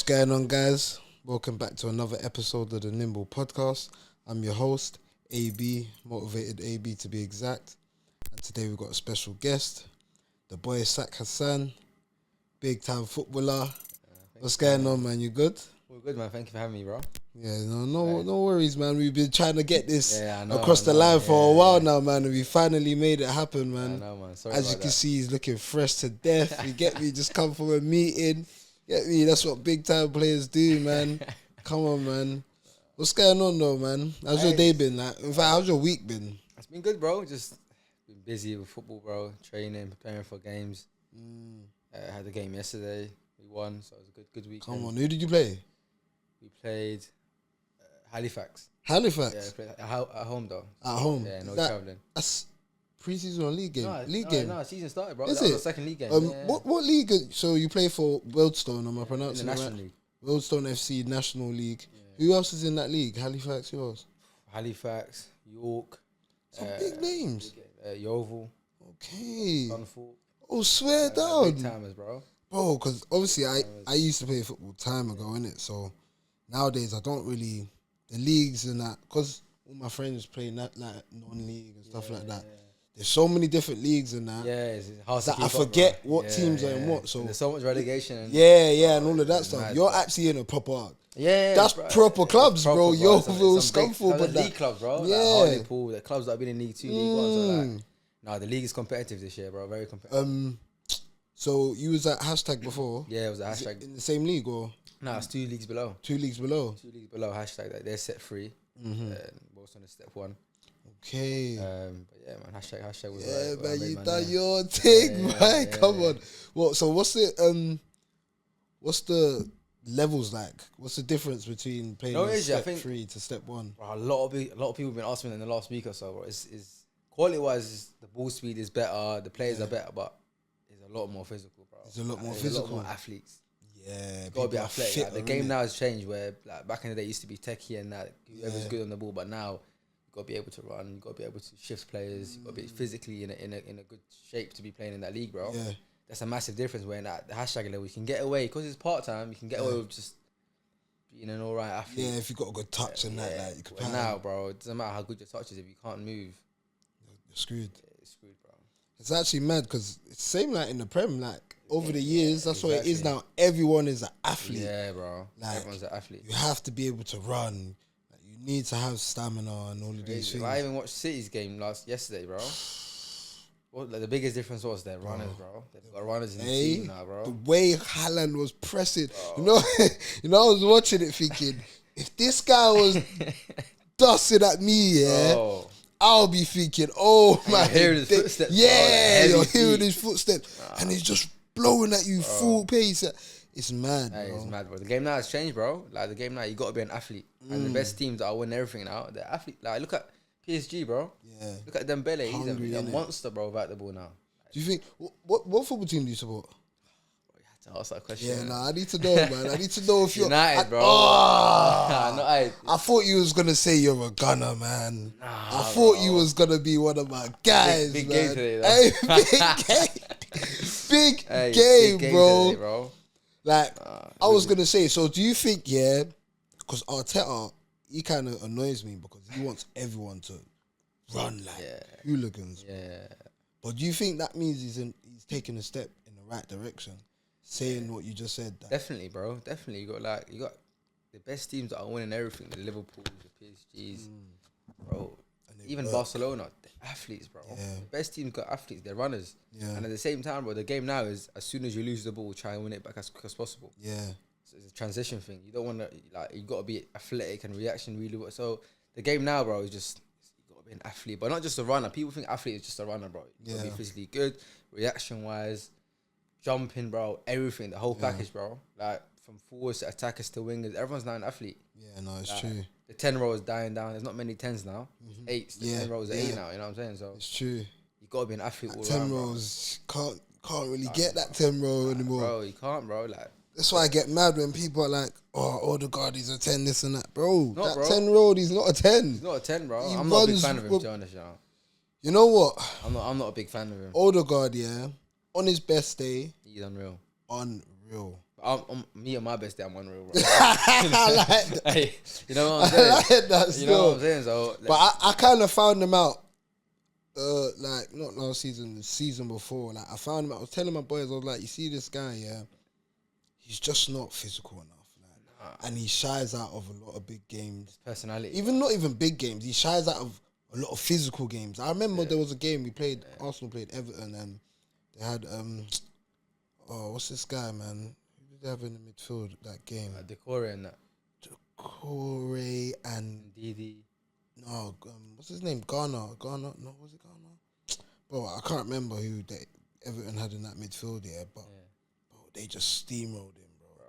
going on, guys? Welcome back to another episode of the Nmbl podcast. I'm your host, AB, Motivated AB to be exact. And today we've got a special guest, the boy Sak Hassan, big time footballer. What's going on, man? You good? We're good, man. Thank you for having me, bro. Yeah, no worries, man. We've been trying to get this across the know, line for a while now, man. And we finally made it happen, man. I know, man. Sorry As you can see, he's looking fresh to death. You get me? Just come from a meeting. Get me? That's what big time players do, man. Come on, man. What's going on, though, man? How's your day been? Like, in fact, how's your week been? It's been good, bro. Just been busy with football, bro. Training, preparing for games. Had a game yesterday. We won, so it was a good weekend. Come on, who did you play? We played Halifax. Halifax? Yeah, we played at home, though. At home? Yeah, no travelling. That's pre-season or league game? No, season started, bro. Is that was it? the second league game. What league? So you play for Wealdstone, am I pronouncing the it National right? League. Wealdstone FC National League. Yeah. Who else is in that league? Halifax, who else? Halifax, York. Some big names. Yeovil. Okay. Sunford. Oh, swear down. Big timers, bro. Bro, because obviously I used to play football time ago, innit? So nowadays I don't really, the leagues and that, because all my friends play like non-league and stuff like that. There's so many different leagues and that. Yeah, it's hard to that keep I forget up, bro. what teams are in what. So and there's so much relegation. And and all of that stuff. mad, You're bro. actually in a proper. That's proper clubs, bro. Yeovil, Scunthorpe, Scunthorpe, but league clubs, bro. Yeah. Like Hartlepool, the clubs that have been in League 2, League 1. So like, no, the league is competitive this year, bro. Very competitive. So you was at hashtag before? Yeah, it was a Is it hashtag. in the same league or? No, it's 2 leagues below. 2 leagues below. 2 leagues below hashtag. Like, they're set free. Both on the step 1. Okay. But yeah, man. Hashtag was Yeah, like, man, you done your thing, man. Come on. What? So what's the levels like? What's the difference between playing step 3 to step 1? Bro, a lot of people have been asking me in the last week or so, bro. It's quality wise, the ball speed is better, the players are better, but it's a lot more physical, bro. It's a lot more There's physical. A lot more athletes. Yeah, Gotta be athletic. fit, Like, the game now has changed where like back in the day it used to be techie and that whoever's good on the ball, but now you gotta be able to run, you gotta be able to shift players, you gotta be physically in a good shape to be playing in that league, bro. Yeah. That's a massive difference when at the hashtag level you can get away because it's part time, you can get away with just being an alright athlete. Yeah, if you got a good touch and that, like you could But now, bro, it doesn't matter how good your touch is if you can't move. You're screwed. It's screwed, bro. It's actually mad because it's same like in the Prem, like over the years, that's what it is now. Everyone is an athlete. Yeah, bro. Like, everyone's an athlete. You have to be able to run. Like, you need to have stamina and all of these things. I even watched City's game yesterday, bro. What the biggest difference was their runners, bro. They've got runners in the team now, bro. The way Haaland was pressing, you know, I was watching it thinking, if this guy was dusting at me, I'll be thinking, oh my, hearing his footsteps. Yeah, bro, you're hearing his footsteps, and he's just blowing at you full pace. It's mad, bro. It's mad, bro. The game now has changed, bro. Like the game now, you got to be an athlete, and the best teams that are winning everything now, they're athlete. Like look at PSG, bro. Yeah. Look at Nmbl. Hungry, He's a innit? monster, bro. Without the ball now. Do you think what football team do you support? You had to ask that question. Yeah, nah, I need to know, man. I need to know if you're United, bro. I thought you was gonna say you're a gunner, man. I thought you was gonna be one of my guys, big man. game today, though. Hey, big game, bro. Today, bro. Like I was gonna say, so do you think, because Arteta, he kind of annoys me because he wants everyone to run like hooligans. Yeah. But do you think that means he's taking a step in the right direction, saying what you just said? That Definitely, bro. Definitely. You got the best teams that are winning everything. The Liverpools, the PSGs, bro. Even Barcelona, they're athletes, bro. Yeah. The best teams got athletes. They're runners. Yeah. And at the same time, bro, the game now is as soon as you lose the ball, try and win it back as quick as possible. Yeah. So it's a transition thing. You don't want to you got to be athletic and reaction really well. So the game now, bro, is just you got to be an athlete, but not just a runner. People think athlete is just a runner, bro. You got to be physically good, reaction wise, jumping, bro, everything, the whole package, bro. Like from forwards to attackers to wingers, everyone's now an athlete. Yeah, no, it's true. The 10 row is dying down. There's not many 10s now. 8s. The 10 rows are 8 now. You know what I'm saying? So it's true. You got to be an athlete all 10 around, rows can't really get that 10 row anymore. Bro, you can't, bro. Like that's why I get mad when people are like, "Oh, Odegaard, he's a 10, this and that." Bro, No, that bro. 10 road, he's not a 10. he's not a 10, bro. He I'm not a big runs fan of him, with- to be honest, you know. You know what? I'm not a big fan of him. Odegaard, on his best day, He's unreal. unreal. Me on my best day, I'm unreal, bro. I like that. Hey, you know what I'm saying? I like that still. You know what I'm saying? So, but I kind of found them out, like, not last season, the season before. Like, I found him out. I was telling my boys, I was like, you see this guy, yeah? He's just not physical enough. And he shies out of a lot of big games. Personality. Not even big games. He shies out of a lot of physical games. I remember there was a game we played, Arsenal played Everton, and they had, what's this guy, man? Who did they have in the midfield that game? Decore and that. Decore and... Didi. No, what's his name? Ghana? No, was it Ghana? Bro, I can't remember who Everton had in that midfield there, but bro, they just steamrolled him, bro.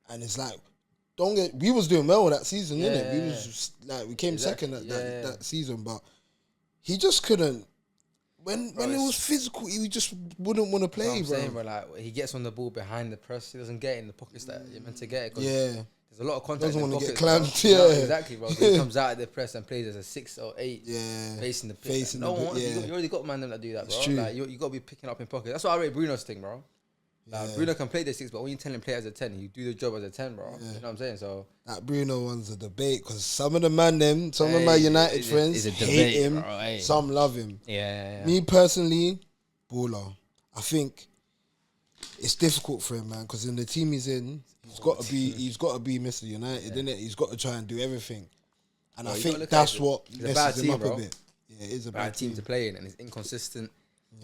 And it's like, we was doing well that season, innit? We was just, like, we came second at that season, but he just couldn't. When it was physical, he just wouldn't want to play, I'm bro. saying, bro. Like, he gets on the ball behind the press, he doesn't get it in the pockets that you're meant to get it. Yeah. There's a lot of contact. Doesn't in the want to pockets, get clamped, bro. yeah. No, exactly, bro. He comes out of the press and plays as a 6 or 8, facing the pitch. You already got man them that do that, bro. Like, you got to be picking up in pockets. That's what I rate Bruno's thing, bro. Like, Bruno can play the 6, but when you tell him play as a 10, you do the job as a 10, bro. You know what I'm saying? So that Bruno one's a debate because some of the man some of my United friends hate him. Bro, some love him. Yeah. Me personally, baller. I think it's difficult for him, man, because in the team he's in, he's got to be Mr. United, innit? He's got to try and do everything, and I think that's what messes him up a bit. Yeah, it is a bad team to play in, and it's inconsistent.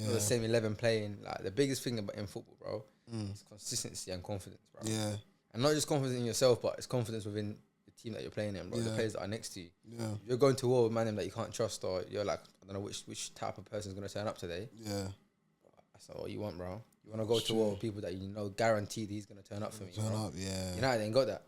Not the same 11 playing. Like, the biggest thing about in football, bro, is consistency and confidence, bro. Yeah, and not just confidence in yourself, but it's confidence within the team that you're playing in, bro. The players that are next to you. Yeah, if you're going to war with man that you can't trust, or you're like, I don't know which type of person is going to turn up today. Yeah, that's not what you want, bro. You want to go to war with people that you know guaranteed he's going to turn up for me. United ain't got that.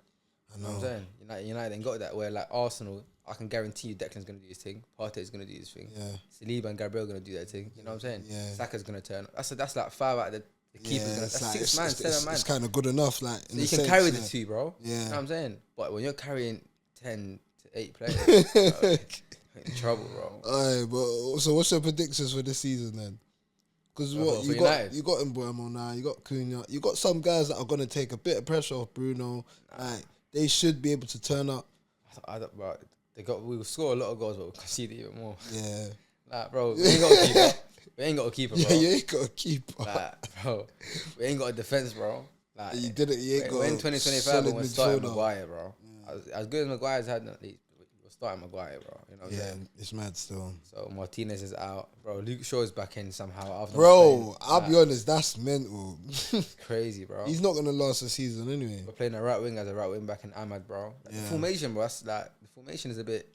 You know what I'm saying? United ain't got that. Where, like, Arsenal, I can guarantee you Declan's going to do his thing. Partey's going to do his thing. Yeah. Saliba and Gabriel going to do their thing. You know what I'm saying? Yeah. Saka's going to turn up. That's like 5 out of the keepers. That's like 6 man, 7 man. It's kind of good enough. Like, so you can carry the 2, bro. Yeah. You know what I'm saying? But when you're carrying 10 to 8 players, bro, you're in trouble, bro. Alright, but so what's your predictions for this season then? Because you got Nmbl now, you got Cunha, you got some guys that are going to take a bit of pressure off Bruno. Like, they should be able to turn up. We will score a lot of goals, but we'll concede even more. Yeah. Like, bro, we ain't got a keeper. We ain't got a keeper, bro. Yeah, you ain't got a keeper. Like, bro, we ain't got a defence, bro. Like, you didn't. You ain't got. In 2025, when we're starting Maguire, bro. Yeah. As good as Maguire's had, we're starting Maguire, bro. You know what I'm saying? It's mad still. So Martinez is out, bro. Luke Shaw is back in somehow. Bro, I'll be honest, that's mental. Crazy, bro. He's not gonna last the season anyway. We're playing a right wing as a right wing back in Ahmad, bro. Like, the formation, bro. That's like, the formation is a bit.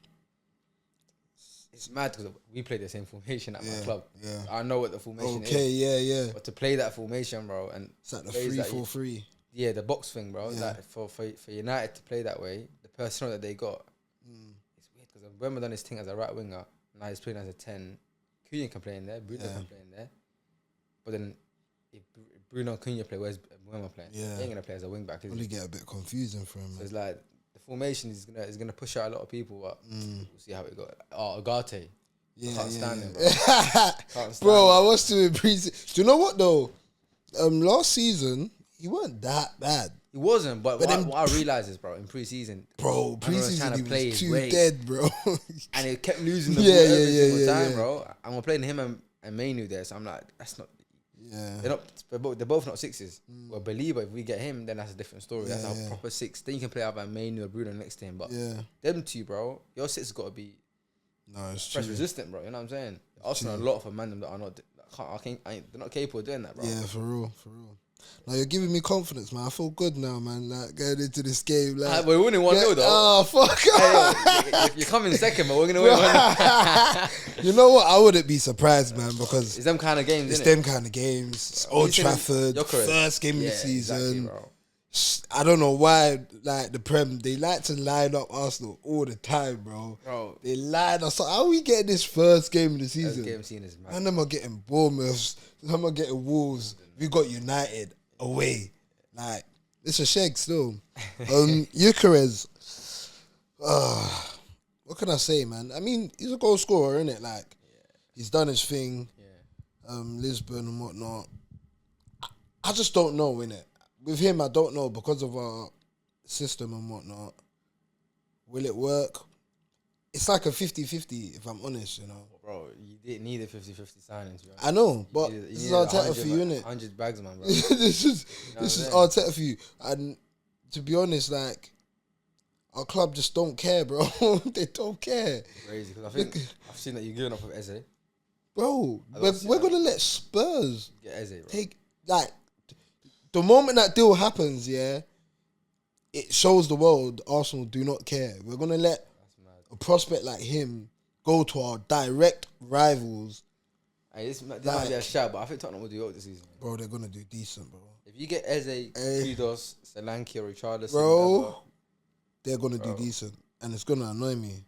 It's mad because we play the same formation at my club. Yeah. I know what the formation is. Okay, yeah. But to play that formation, bro, and it's like the 3-4-3. Yeah, the box thing, bro. Yeah. Like for United to play that way, the personnel that they got, it's weird because when we done his thing as a right winger, now he's playing as a 10. Cunha can play in there, Bruno can play in there. But then if Bruno and Cunha play, where's Mbeumo playing? Yeah. He ain't gonna play as a wing back. Probably get a bit confusing for him. So it's like, the formation is gonna push out a lot of people, but we'll see how it goes. Oh, Agate. Yeah, can't stand him, bro. Bro, I watched him in pre-season. Do you know what though? Last season he wasn't that bad. He wasn't, but what I realised is, bro, in pre-season, pre-season he was too dead, bro. And he kept losing the ball every single time, bro. And we're playing him and Mainu there, so I'm like, that's not. Yeah, they're both not 6s. Well, Believer, if we get him, then that's a different story. That's a proper 6. Then you can play either Mainu or Bruno next to him. But them two, bro, your 6 has got to be press resistant, bro. You know what I'm saying? Arsenal a lot for man that are not. They're not capable of doing that, bro. Yeah, for real. Now you're giving me confidence, man. I feel good now, man. Like going into this game, like we're winning 1-0 though. Oh fuck! Hey, you're coming second, but we're gonna win 1-0. You know what? I wouldn't be surprised, man, because it's them kind of games. It's them kind of games. It's Old Trafford, first game of the season. Exactly, bro. I don't know why, like the Prem, they like to line up Arsenal all the time, bro. They line us up. How are we getting this first game of the season? First game seen is mad. And them are getting Bournemouth, some are getting Wolves. We got United away. Like, it's a shake still. Eucharist. What can I say, man? I mean, he's a goal scorer, innit? Like, he's done his thing. Lisbon and whatnot. I just don't know, innit? with him, I don't know because of our system and whatnot. Will it work? It's like a 50-50, if I'm honest, you know. Bro, you didn't need a 50-50 signing, to be honest. I know, but you this is Arteta for you, innit? 100 bags, man, bro. this is You know this is what I'm Arteta for you. And to be honest, like, our club just don't care, bro. They don't care. Crazy, because I think I've seen that you're giving up with Eze. Bro, we're going to let Spurs Get Eze, bro. take, like, the moment that deal happens, yeah, it shows the world Arsenal do not care. We're going to let a prospect like him go to our direct rivals. Hey, this might be a shout, but I think Tottenham will do it this season. Bro, they're going to do decent, bro. If you get Eze, Kudos, Solanke, or Richarlison, bro, they're going to do decent. And it's going to annoy me.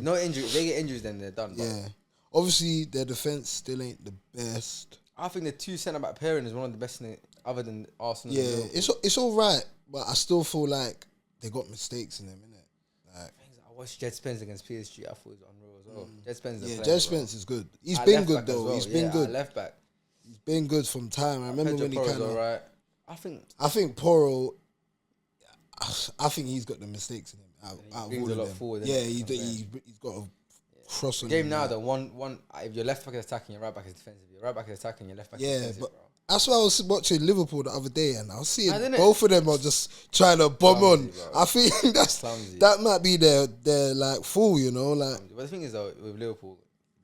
No injury. If they get injuries, then they're done. Bro. Yeah. Obviously, their defence still ain't the best. I think the two centre-back pairing is one of the best other than Arsenal. Yeah, it's all right, but I still feel like they got mistakes in them, innit? Like, I watched Jed Spence against PSG. I thought it was unreal as well. Jed Spence is a player, Jed Spence is good. He's at been left good, back as though. well. He's been good. Left back. He's been good from time. I remember when he kind of... Right. I think Porro... I think he's got the mistakes in him. Out brings of all a lot of them. forward. Yeah, he's got a cross on game him. now, one. If your left back is attacking, your right back is defensive. Your right back is attacking, your left back is defensive, bro. That's why I was watching Liverpool the other day and I was seeing both of them are just trying to bomb on. Bro. I think that might be their like full, you know. Like, but the thing is though, with Liverpool,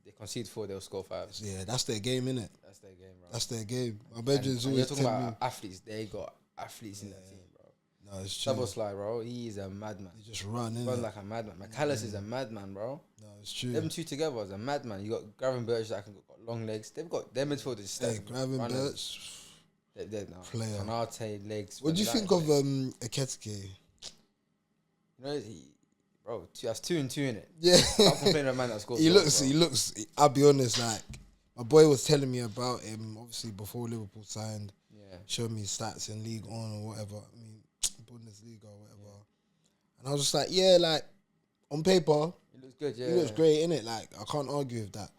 they concede 4, they'll score 5. Yeah, that's their game, innit? That's their game, bro. That's their game. My bedroom's always you're talking about athletes. They got athletes in that team, bro. No, it's true. Szoboszlai, bro, he is a madman. He just runs like a madman. McAllister is a madman, bro. No, it's true. Them two together is a madman. You got Gravenberch that can got long legs. They've got their midfielders. Hey, Gravenberch. They're dead now. Player. Konate, legs. What do you think of Eketike? You know, bro, that's 2 and 2 in it. Yeah. I'm complaining about a man that scores. He looks. I'll be honest. Like, my boy was telling me about him. Obviously, before Liverpool signed. Yeah. Showed me his stats in League On or whatever. I mean, Bundesliga or whatever. Yeah. And I was just like, yeah, like on paper, he looks good. Yeah. He looks great, innit? Like, I can't argue with that.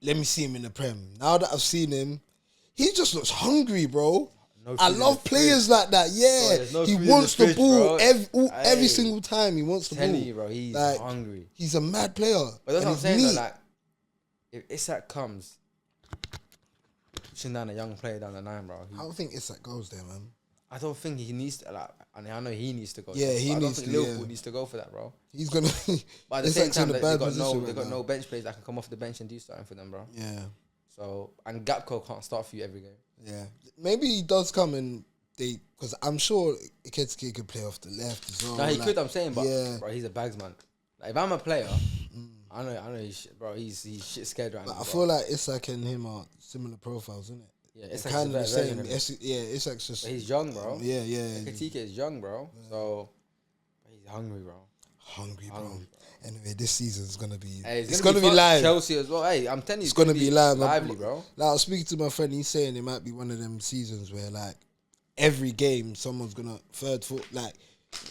Let me see him in the Prem. Now that I've seen him. He just looks hungry, bro. I love players like that. Yeah, bro, he wants the ball every single time. He wants the ball. You, bro, he's like, hungry. He's a mad player. But that's what I'm saying. Though, like, if Isak comes, pushing down a young player down the line, bro. I don't think Isak goes there, man. I don't think he needs to. Like, I know he needs to go. Yeah, he needs to. Liverpool needs to go for that, bro. He's gonna. But at the same time, they got no bench players that can come off the bench and do something for them, bro. Yeah. So, and Gapco can't start for you every game. Yeah. Maybe he does come and because I'm sure Eketike could play off the left as well. No, he could, I'm saying, but bro, he's a bagsman. Like, if I'm a player, I know he's shit, bro. He's shit scared right now. I feel like Isak and him are similar profiles, isn't it? Yeah, Isak's kind of the same. Isak's just. But he's young, bro. Yeah. Eketike is young, bro. Yeah. So he's hungry, bro. Hungry, bro. Anyway, this season's gonna be. Hey, it's gonna be live. Chelsea as well. Hey, I'm telling you, it's gonna be live, lively, bro. Like, I was speaking to my friend. He's saying it might be one of them seasons where, like, every game someone's gonna like.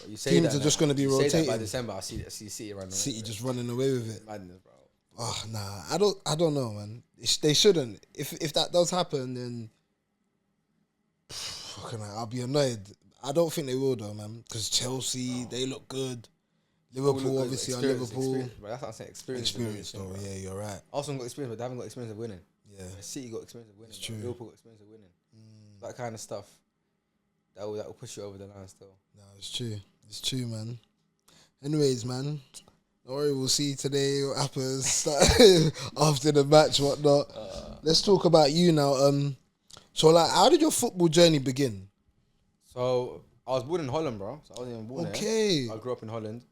You say teams that are just gonna be you rotating. Say that by December, I see City running. City just running away with it. Madness, bro. Oh nah, I don't know, man. They shouldn't. If that does happen, then I'll be annoyed. I don't think they will though, man. Because Chelsea, they look good. Liverpool obviously are Liverpool. But that's what I'm saying. Experience though. Yeah, you're right. Arsenal got experience, but they haven't got experience of winning. Yeah. City got experience of winning. It's true. Liverpool got experience of winning. That kind of stuff. That will push you over the line still. No, it's true. It's true, man. Anyways, man. Don't worry, we'll see today what happens after the match, whatnot. Let's talk about you now. So, like, how did your football journey begin? So, I was born in Holland, bro. So I wasn't even born there. I grew up in Holland.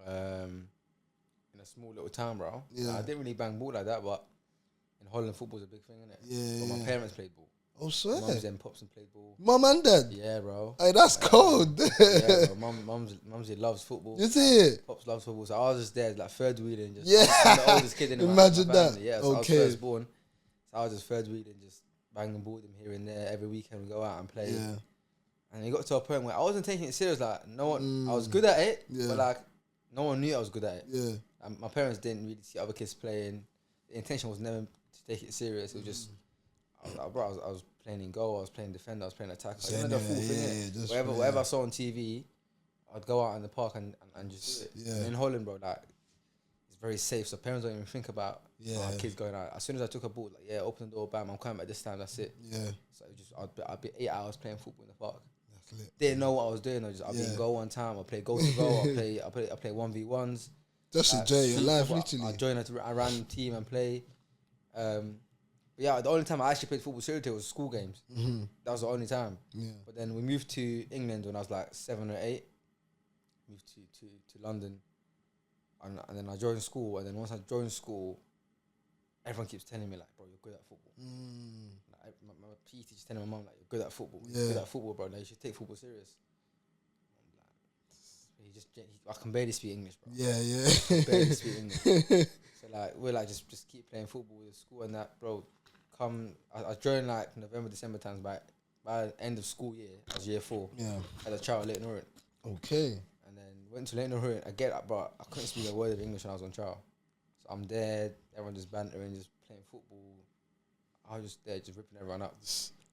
In a small little town, bro. Yeah. I didn't really bang ball like that, but in Holland, football's a big thing, innit? Yeah. But my parents played ball. Oh, swear. Mums and pops and played ball. Mum and dad? Yeah, bro. Hey, that's cold. Yeah, bro. Mumsy loves football. Is it? Pops loves football. So I was just there, like third wheeling, just the oldest kid in Imagine my that. family. Yeah, so I was first born. So I was just third wheeling, just banging ball with him here and there. Every weekend we go out and play. Yeah. And it got to a point where I wasn't taking it serious. Like, no one, I was good at it, but like, no one knew I was good at it. Yeah. And my parents didn't really see other kids playing. The intention was never to take it serious. It was just, I was like, bro, I was playing in goal, I was playing defender, I was playing attacker. Same, You know the full thing, innit? Whatever I saw on TV, I'd go out in the park and just do it. Yeah. And in Holland, bro, like, it's very safe, so parents don't even think about kids going out. As soon as I took a ball, like, open the door, bam, I'm coming back this time, that's it. Yeah. So I'd be 8 hours playing football in the park. That's lit. Didn't know what I was doing. I'd be in goal one time. I play goal to goal. I play 1v1s. Just enjoy your life, literally. I join a random team and play. But yeah, the only time I actually played football seriously was school games. Mm-hmm. That was the only time. Yeah. But then we moved to England when I was like 7 or 8. Moved to London, and then I joined school. And then once I joined school, everyone keeps telling me like, bro, you're good at football. Like, my PE teacher's telling my mum like, you're good at football. You're good at football, bro. Like, you should take football serious. I can barely speak English, bro. Yeah. I can barely speak English. So like, we're like, just keep playing football with school and that, bro. I joined like November, December times. By the end of school year, I was year 4. Yeah. Had a trial at Leighton Orient. Okay. And then went to Leighton Orient. I get up, bro. I couldn't speak a word of English when I was on trial. So I'm there, everyone just bantering, just playing football. I was just there, just ripping everyone up.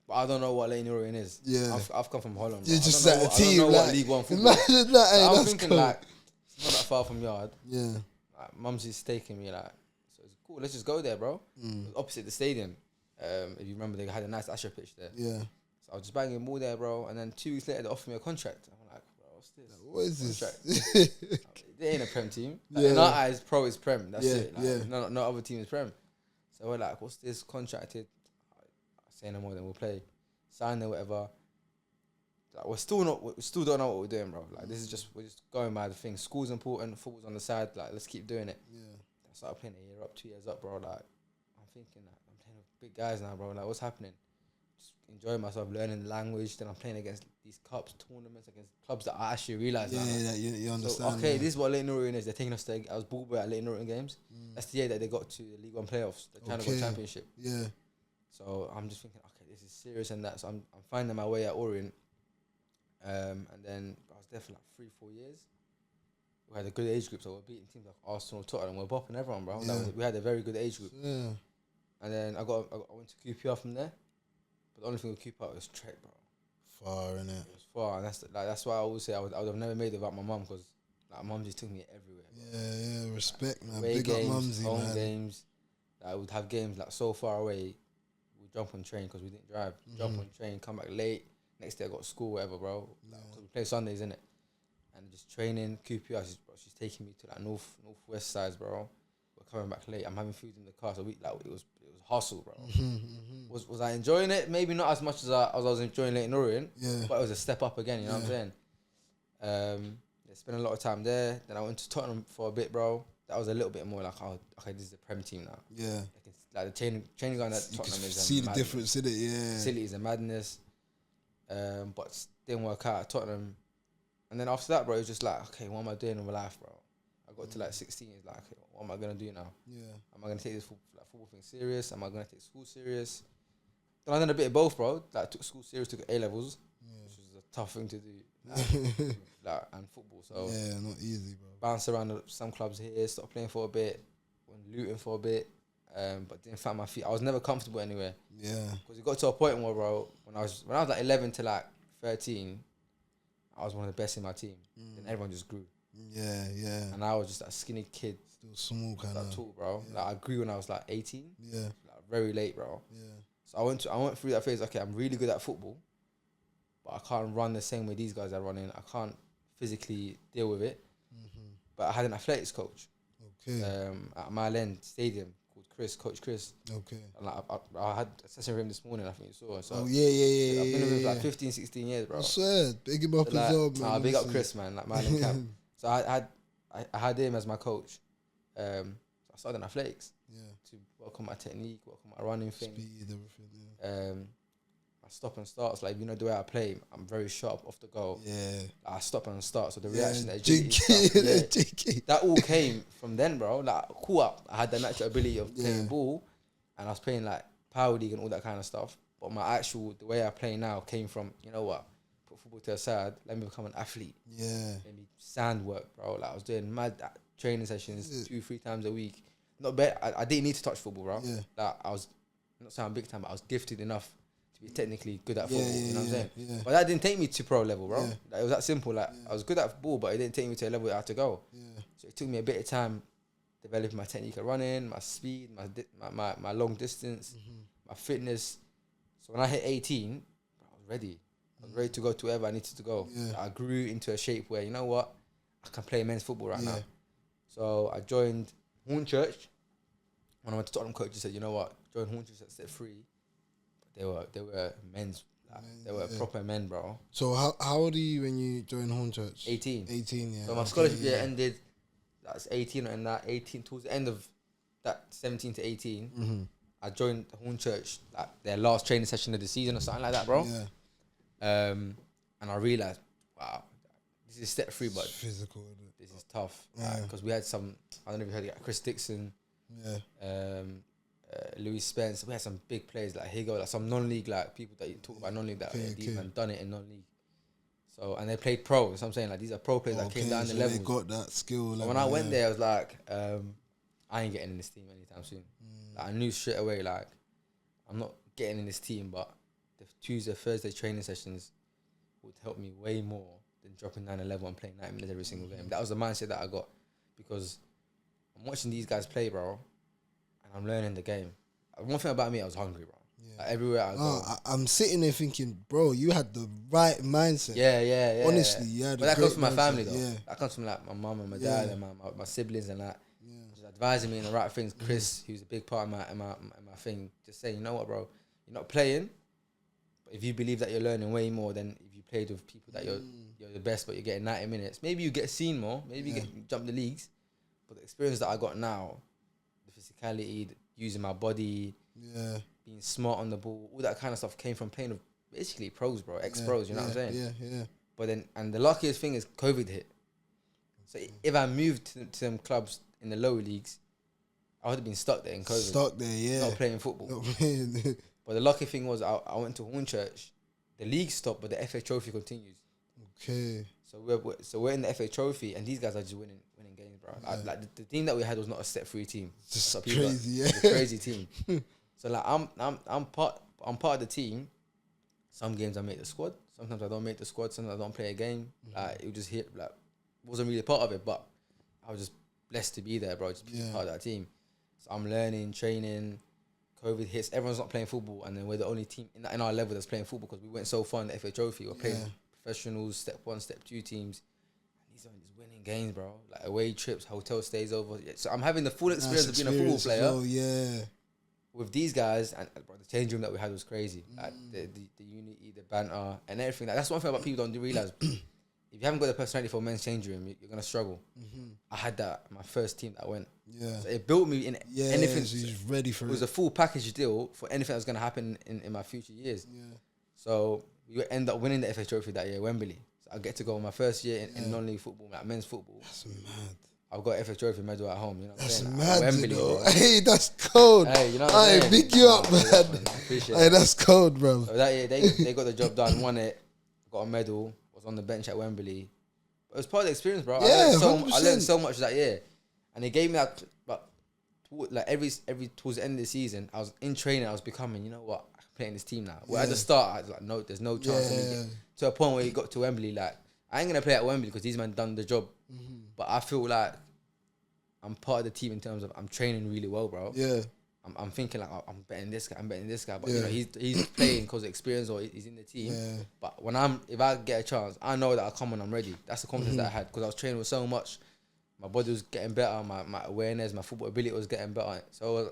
But I don't know what Leighton Orient is. Yeah. I've come from Holland. Bro. You're just at a team. I don't know what League One football is. So I'm thinking cool. Like, it's not that far from yard. Yeah. Like, mum's just taking me like, so it's cool, let's just go there, bro. It was opposite the stadium. If you remember, they had a nice Asher pitch there. Yeah. So I was just banging a ball there, bro. And then 2 weeks later, they offered me a contract. I'm like, bro, what's this? What is contract? This? They ain't a Prem team. Like, in our eyes, Pro is Prem. That's it. Like, no other team is Prem. So we're like, what's this? Contracted. I say no more, then we'll play. Sign or whatever. Like, we still don't know what we're doing, bro. Like, this is just, we're just going by the thing. School's important, football's on the side. Like, let's keep doing it. Yeah. I started playing a year up, 2 years up, bro. Like, I'm thinking that I'm playing with big guys now, bro. Like, what's happening? Just enjoying myself, learning the language. Then I'm playing against these cups, tournaments, against clubs that I actually realised. You understand. So, okay, this is what Leighton Orient is. They're taking us to, I was ball boy at Leighton Orient games. That's the year that they got to the League One playoffs, the China World Championship. Yeah. So I'm just thinking, okay, this is serious and that. So I'm finding my way at Orient. And then I was there for like 3-4 years. We had a good age group, so we're beating teams like Arsenal, Tottenham. We're bopping everyone, bro. Yeah. We had a very good age group. Yeah. And then I went to QPR from there. But the only thing with QPR was Trek, bro. Far, innit? It was far, and that's why I always say I would have never made it without my mum, because like, mum just took me everywhere, bro. Yeah, respect, man. Away Big games, up mumsy, home man. games. Like, I would have games like so far away. We'd jump on train because we didn't drive. Jump on train, come back late. Next day I got school, whatever, bro. Like, cause we play Sundays, innit? And just training, QPR. She's taking me to like northwest sides, bro. We're coming back late. I'm having food in the car, so it was hustle, bro. Was I enjoying it? Maybe not as much as I was enjoying Leighton Orient. Yeah. But it was a step up again. You know what I'm saying? Spent a lot of time there. Then I went to Tottenham for a bit, bro. That was a little bit more like, oh, okay, this is the Prem team now. Yeah. Like the training going at Tottenham is see the difference in it. Yeah. Facilities a madness. But didn't work out at Tottenham. And then after that, bro, it was just like, okay, what am I doing in my life, bro? I got to like 16, it's like, okay, what am I going to do now? Yeah. Am I going to take this football thing serious? Am I going to take school serious? Then I done a bit of both, bro. Like, took school serious, took A-levels, which was a tough thing to do. And football, so. Yeah, not easy, bro. Bounced around some clubs here, stopped playing for a bit, went Luton for a bit, but didn't find my feet. I was never comfortable anywhere. Yeah. Because it got to a point where, bro, when I was like 11 to like 13, I was one of the best in my team. Then everyone just grew. Yeah. And I was just that skinny kid. Still small, kind of. Tall, bro. Yeah. Like, I grew when I was like 18. Yeah. Like, very late, bro. Yeah. So I went through that phase. Okay, I'm really good at football, but I can't run the same way these guys are running. I can't physically deal with it. But I had an athletics coach. Okay. At Mile End Stadium called Coach Chris. Okay. And like, I had a session with him this morning. I think you saw. So yeah. I've been with him for like 15, 16 years, bro. I swear, big him up as well, man. Big up Chris, man. Like Mile End camp. So I had him as my coach. So I started in athletics. Yeah. To work on my technique, work on my running thing. Speed, everything. Yeah. My stop and starts, like, you know, the way I play, I'm very sharp off the goal. Yeah. I stop and start, so the reaction, that all came from then, bro. Like, cool up. I had the natural ability of playing ball, and I was playing like power league and all that kind of stuff. But the way I play now came from, you know what? Put football to the side. Let me become an athlete. Yeah. Let me sand work, bro. Like, I was doing mad training sessions 2-3 times a week. Not bad. I didn't need to touch football, bro. Yeah. Like, I was not saying I'm big time, but I was gifted enough to be technically good at football. You know what I'm saying? Yeah. But that didn't take me to pro level, bro. Yeah. Like, it was that simple. Like I was good at ball, but it didn't take me to a level I had to go. Yeah. So it took me a bit of time developing my technique of running, my speed, my long distance, my fitness. So when I hit 18, I was ready. I was ready to go to wherever I needed to go. Yeah. I grew into a shape where, you know what, I can play men's football right Yeah. now. So I joined Hornchurch. When I went to Tottenham, coach just said, you know what, join Hornchurch at step 3. But they were men's. Like, they were proper men, bro. So how old are you when you joined Hornchurch? 18. 18, yeah. So my scholarship year ended. That's 18, and that 18 towards the end of that 17 to 18. I joined Hornchurch, like their last training session of the season or something like that, bro. Yeah. And I realized, wow, this is step 3, but It's physical, isn't it? this is tough. Yeah. Because we had some, I don't know if you heard it, Chris Dixon, Yeah. Louis Spence. We had some big players like Higo, like some non-league, like people that you talk about non-league that Okay, are deep and done it in non-league. So, and they played pro. That's what I'm saying. Like, these are pro players that came down the so level. they got that skill. So when I went there, I was like, I ain't getting in this team anytime soon. Like, I knew straight away, like, I'm not getting in this team, but the Tuesday, Thursday training sessions would help me way more than dropping down a level and playing 90 minutes every single game. That was the mindset that I got, because I'm watching these guys play, bro, and I'm learning the game. One thing about me, I was hungry, bro. Yeah. Like, everywhere I go. I'm sitting there thinking, bro, you had the right mindset. Yeah. Honestly, you had. But that comes from my mindset. family, though. Yeah. That comes from like my mum and my dad and my siblings and that. Just advising me in the right things. Chris, who's a big part of my thing, just saying, you know what, bro, you're not playing, but if you believe that you're learning way more than if you played with people that you're the best, but you're getting 90 minutes, maybe you get seen more, maybe you jump the leagues, but the experience that I got now, the physicality, using my body, being smart on the ball, all that kind of stuff came from playing with basically pros, bro, ex-pros, you know what I'm saying? Yeah. But then, and the luckiest thing is COVID hit. So if I moved to them clubs in the lower leagues, I would have been stuck there in COVID. Stuck there, yeah. Not playing football. Not playing. But the lucky thing was I went to Hornchurch. The league stopped, but the FA Trophy continues. Okay. So we're in the FA Trophy, and these guys are just winning games, bro. Yeah. Like the team that we had was not a step 3 team. Just So crazy, it was a crazy team. So like I'm part of the team. Some games I make the squad. Sometimes I don't make the squad. Sometimes I don't play a game. Like, it would just hit. Like, wasn't really a part of it, but I was just blessed to be there, bro. Just be part of that team. So I'm learning, training. COVID hits. Everyone's not playing football, and then we're the only team in our level that's playing football, because we went so far in the FA Trophy. We're playing professionals, step 1, step 2 teams. And these are just winning games, bro. Like away trips, hotel stays over. So I'm having the full experience of being a football player. Oh yeah. With these guys, and bro, the change room that we had was crazy. Like the unity, the banter, and everything. Like, that's one thing about people don't realize. If you haven't got the personality for a men's change room, you're gonna struggle. I had that my first team that went. Yeah. So it built me in anything. So he's ready for it. It was a full package deal for anything that was gonna happen in my future years. Yeah. So we end up winning the FA Trophy that year, Wembley. So I get to go my first year in non-league football, like men's football. That's mad. I've got FA Trophy medal at home. You know what I'm That's saying? mad, Wembley, you know. bro. Hey, that's cold. Hey, you know what I'm saying? Big you up, man. I appreciate Hey, it. that's cold, bro. So that year, they got the job done, won it, got a medal, was on the bench at Wembley. But it was part of the experience, bro. Yeah, I learned 100%. so much that year. And it gave me that, but like every towards the end of the season, I was in training, I was becoming, you know what, I can play in this team now. Well, at the start, I was like, no, there's no chance. Yeah. To a point where you got to Wembley, like, I ain't going to play at Wembley because these men done the job. But I feel like I'm part of the team in terms of I'm training really well, bro. Yeah. I'm thinking like, oh, I'm betting this guy, but you know, he's playing because of experience or he's in the team. Yeah. But if I get a chance, I know that I'll come when I'm ready. That's the confidence that I had, because I was training with so much. My body was getting better, my awareness, my football ability was getting better. So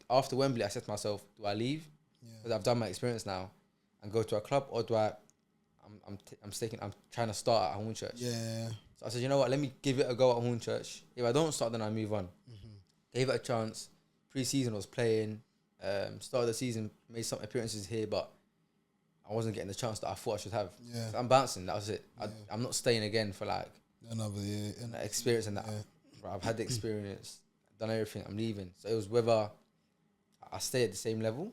after Wembley, I said to myself, do I leave? Because I've done my experience now and go to a club, or do I'm trying to start at Hornchurch. Yeah. So I said, you know what, let me give it a go at Hornchurch. If I don't start, then I move on. Gave it a chance. Pre-season I was playing. Start of the season, made some appearances here, but I wasn't getting the chance that I thought I should have. Yeah. So I'm bouncing. That was it. I'm not staying again for like Another year. that experience and that. Bro, I've had the experience, done everything. I'm leaving. So it was whether I stay at the same level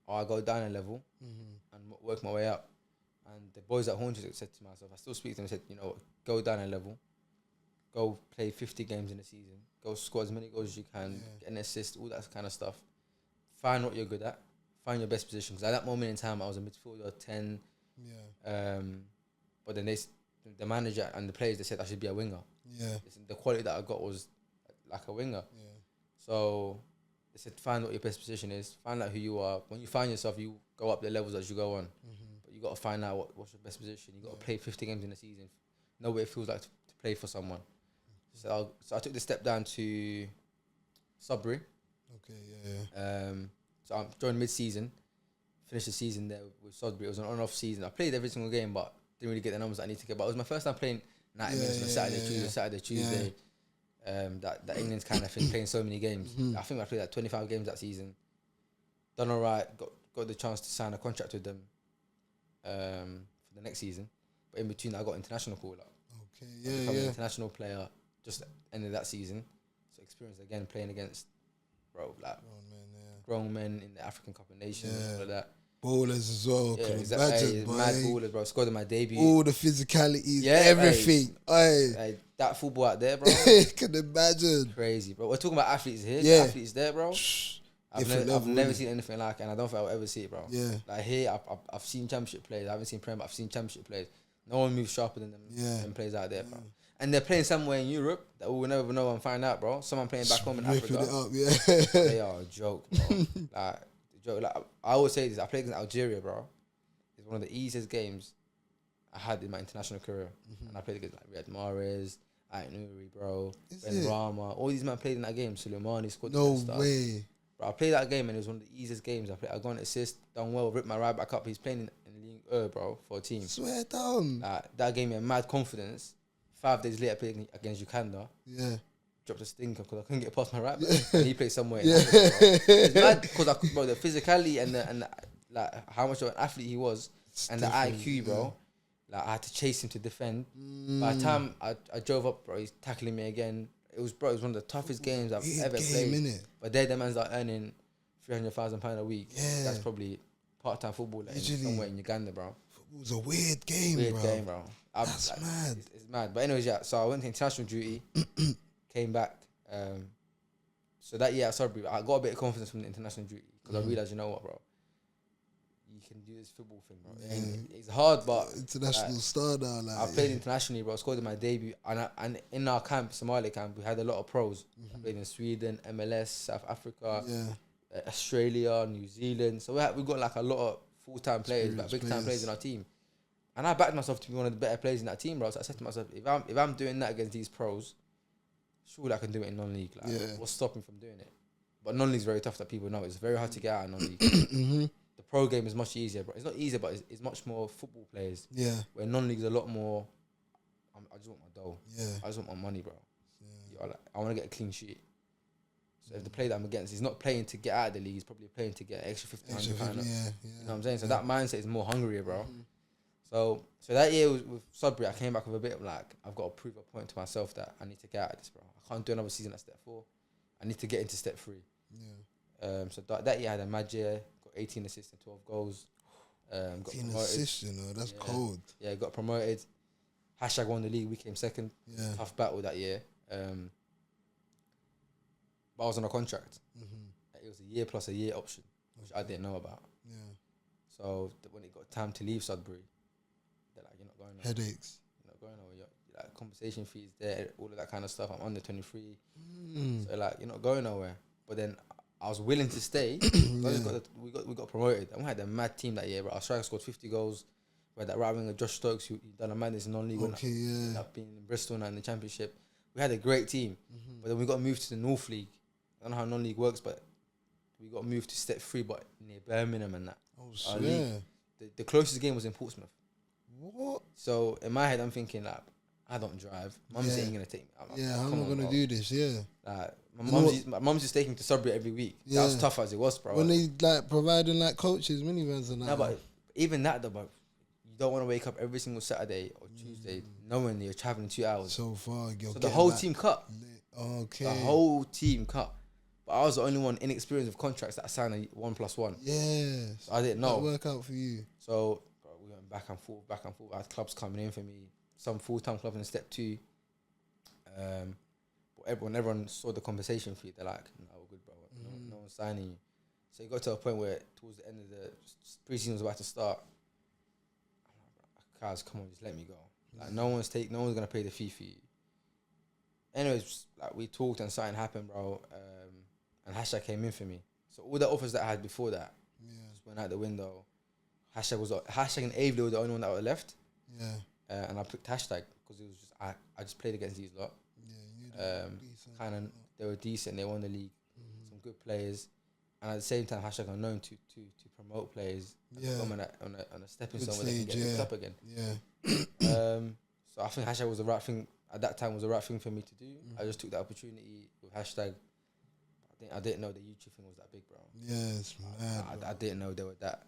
or I go down a level and work my way up. And the boys at Hornchurch said to myself, I still speak to them, said, you know, go down a level, go play 50 games in a season, go score as many goals as you can, get an assist, all that kind of stuff. find what you're good at, find your best position. Because at that moment in time, I was a midfielder, 10. Yeah. But then the manager and the players, they said I should be a winger. Yeah. The quality that I got was like a winger. Yeah. So they said find what your best position is, find out who you are. When you find yourself, you go up the levels as you go on. But you got to find out what's your best position. You got to play 50 games in a season. Know what it feels like to play for someone. So I took the step down to Sudbury. Okay, yeah. So I joined mid-season, finished the season there with Sudbury. It was an on-off season. I played every single game, but didn't really get the numbers that I need to get. But it was my first time playing 90 minutes on a Saturday, Tuesday. That England's kind of thing, playing so many games. I think I played like 25 games that season. Done all right. Got the chance to sign a contract with them for the next season. But in between, I got international call up. Okay, Become an international player just ended that season. So experience again playing against, grown men in the African Cup of Nations and all of that. Ballers as well. Yeah, exactly. Mad ballers, bro. Scored in my debut. All the physicalities, everything. That football out there, bro. Can imagine. Crazy, bro. We're talking about athletes here. Yeah. Athletes there, bro. I've never seen anything like it, and I don't think I'll ever see it, bro. Yeah. Like here, I've seen championship players. I haven't seen Prem, but I've seen championship players. No one moves sharper than them, them players out there, bro. And they're playing somewhere in Europe that we will never know and find out, bro. Someone playing back home in Africa. It up, They are a joke, bro. Like I always say this. I played against Algeria, bro. It's one of the easiest games I had in my international career. And I played against like Riyad Mahrez, Aït-Nouri, bro, Ben Rama. All these men played in that game. Soleimani scored. No way. Bro, I played that game and it was one of the easiest games. I got an assist, done well, ripped my right back up. He's playing in Ligue 1, bro, for a team. Swear down. That gave me a mad confidence. 5 days later, I played against Uganda. Yeah. Dropped a stinker because I couldn't get past my right back. And he played somewhere. It's mad because the physicality and the like how much of an athlete he was and the IQ, bro. Like I had to chase him to defend. By the time I drove up, bro, he's tackling me again. It was one of the toughest games I've ever played. Innit? But they're the man's that are earning £300,000 a week. Yeah. That's probably part-time football somewhere in Uganda, bro. It was a weird game, bro. That's mad. It's mad. But anyways, yeah. So I went to international duty, came back. So that year at Sudbury, I got a bit of confidence from the international duty because I realised, you know what, bro? You can do this football thing, bro. It's hard, but international star now. Like, I played internationally, bro. I scored in my debut, and in our camp, Somalia camp, we had a lot of pros. I played in Sweden, MLS, South Africa, Australia, New Zealand. So we got like a lot of full-time players, like big-time players in our team. And I backed myself to be one of the better players in that team, bro. So I said to myself, if I'm doing that against these pros, surely I can do it in non-league. Like, what's stopping me from doing it? But non-league is very tough, that people know. It's very hard to get out of non-league. The pro game is much easier, bro. It's not easier, but it's much more football players. Yeah. Where non-league is a lot more. I just want my dough. Yeah. I just want my money, bro. Yeah. I want to get a clean sheet. So if the player that I'm against, he's not playing to get out of the league. He's probably playing to get extra £1,500. You know what I'm saying? So that mindset is more hungrier, bro. So that year with Sudbury, I came back with a bit of like, I've got to prove a point to myself that I need to get out of this, bro. I can't do another season at step 4. I need to get into step 3. Yeah. So that year I had a mad year, got 18 assists and 12 goals. Got 18 assists, you know, that's cold. Yeah, got promoted. # won the league, we came second. Yeah. Tough battle that year. But I was on a contract. It was a year plus a year option, which I didn't know about. Yeah. So when it got time to leave Sudbury, they're like, you're not going nowhere. Headaches. You're not going nowhere. Like compensation fees there, all of that kind of stuff. I'm under 23. So like, you're not going nowhere. But then I was willing to stay. We got promoted. And we had a mad team that year, bro. Our striker scored 50 goals. We had that right winger, Josh Stokes, who done a madness in non-league. Up being in Bristol now in the championship. We had a great team. But then we got moved to the North League. I don't know how non-league works, but we got moved to step 3, but near Birmingham and that. Oh, yeah. The closest game was in Portsmouth. What? So in my head, I'm thinking like, I don't drive. Mum's ain't gonna take me. How am I gonna do this? Yeah. My mum's just taking me to Sudbury every week. Yeah. That was tough as it was, bro. When they like providing like coaches, minivans and that. No, but even that though, bro, you don't want to wake up every single Saturday or Tuesday knowing you're traveling 2 hours. So far, so the whole team cut. Okay. The whole team cut. But I was the only one inexperienced with contracts that signed a 1+1. Yeah. So I didn't know. That work out for you. So bro, we went back and forth. I had clubs coming in for me. Some full-time club in step 2. But everyone saw the compensation fee. They're like, no, we're good, bro. No one's signing you. So it got to a point where towards the end of the pre-season was about to start. Guys, come on, just let me go. Like no one's gonna pay the fee for you. Anyways, like we talked and something happened, bro. And hashtag came in for me. So all the offers that I had before that just went out the window. Hashtag and Avery were the only one that were left. Yeah. And I picked hashtag because it was just I just played against these lot. Yeah, kind of they were decent. They won the league. Some good players, and at the same time, hashtag are known to promote players. Yeah. On a stepping stone where they can get picked up again. Yeah. So I think hashtag was the right thing at that time. Was the right thing for me to do. I just took that opportunity with hashtag. I didn't know the YouTube thing was that big, bro. Yeah, it's mad. I didn't know they were that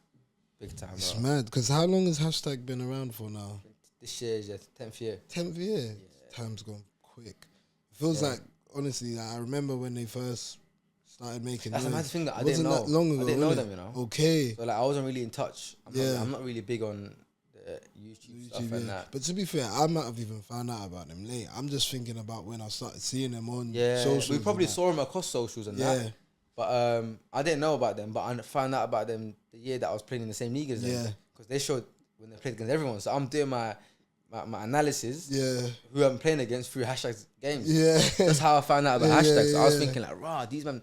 big time, bro. It's mad because how long has hashtag been around for now? This year is 10th year. 10th year. Yeah. Time's gone quick. It feels like honestly, like, I remember when they first started making. That's noise. another thing that I didn't know. That long ago, I didn't know them, you know. Okay. So like I wasn't really in touch. I'm not really big on the YouTube stuff and that. But to be fair, I might have even found out about them late. I'm just thinking about when I started seeing them on socials. We probably saw them across socials and that. But I didn't know about them. But I found out about them the year that I was playing in the same league as them. Yeah. Because they showed when they played against everyone. So I'm doing my analysis. Yeah. Who I'm playing against through hashtag games. Yeah. That's how I found out about hashtags. So I was thinking like, rah, these man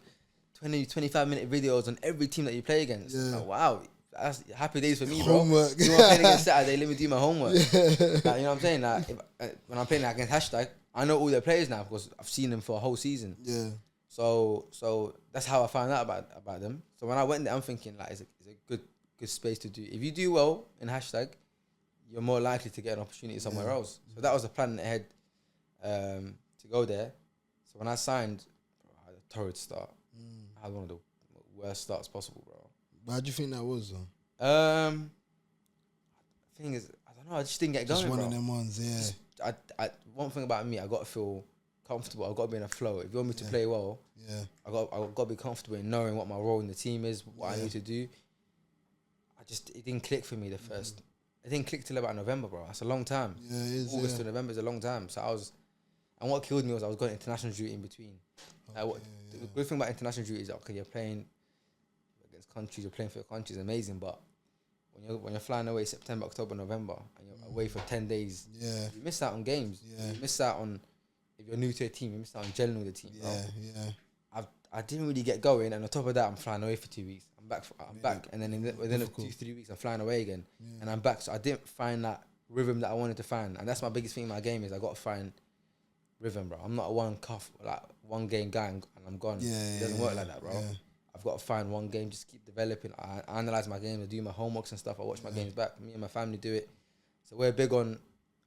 20, 25-minute videos on every team that you play against. Yeah. Like, wow. That's happy days for me, bro. Homework. You want to play against Saturday, let me do my homework. Like, you know what I'm saying? Like, when I'm playing against hashtag, I know all their players now because I've seen them for a whole season. Yeah. So that's how I found out about them. So when I went there, I'm thinking like, it's a good space to do. If you do well in hashtag, you're more likely to get an opportunity somewhere else. So that was the plan ahead to go there. So when I signed, I had a torrid start. I had one of the worst starts possible, bro. How do you think that was, though? Thing is, I don't know. I just didn't get going, Just one bro. of them ones, yeah. One thing about me, I got to feel comfortable. I got to be in a flow. If you want me to play well, I got to be comfortable in knowing what my role in the team is, what I need to do. It didn't click for me the first. It didn't click till about November, bro. That's a long time. Yeah, it is. August to November is a long time. So and what killed me was I was going international duty in between. The good thing about international duty is you're playing against countries, you're playing for your country is amazing, but when you're flying away September, October, November, and you're away for 10 days, you miss out on games. Yeah. You miss out on, if you're new to a team, you miss out on gelling with the team. I didn't really get going, and on top of that, I'm flying away for 2 weeks. I'm back, and then within 2-3 weeks, I'm flying away again, and I'm back. So I didn't find that rhythm that I wanted to find, and that's my biggest thing in my game is I got to find rhythm, bro. I'm not a one game guy and I'm gone. It doesn't work like that, bro. I've got to find one game, just keep developing. I analyze my game, I do my homeworks and stuff. I watch my games back. Me and my family do it. So we're big on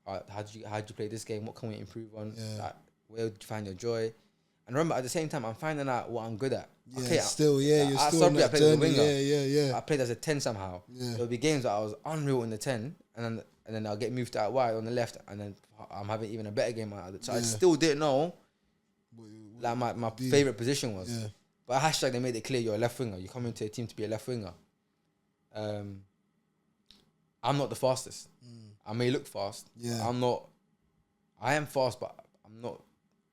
how'd you play this game? What can we improve on? Like, where did you find your joy? And remember, at the same time, I'm finding out what I'm good at. Yeah, okay, you're still on that I played journey. as a winger. Yeah. I played as a 10 somehow. Yeah. There'll be games that I was unreal in the 10, and then I'll get moved out wide on the left, and then I'm having even a better game out of it. So I still didn't know like my favourite position was. Yeah. But hashtag they made it clear you're a left winger. You come into a team to be a left winger. I'm not the fastest. I may look fast. Yeah. I am fast, but I'm not.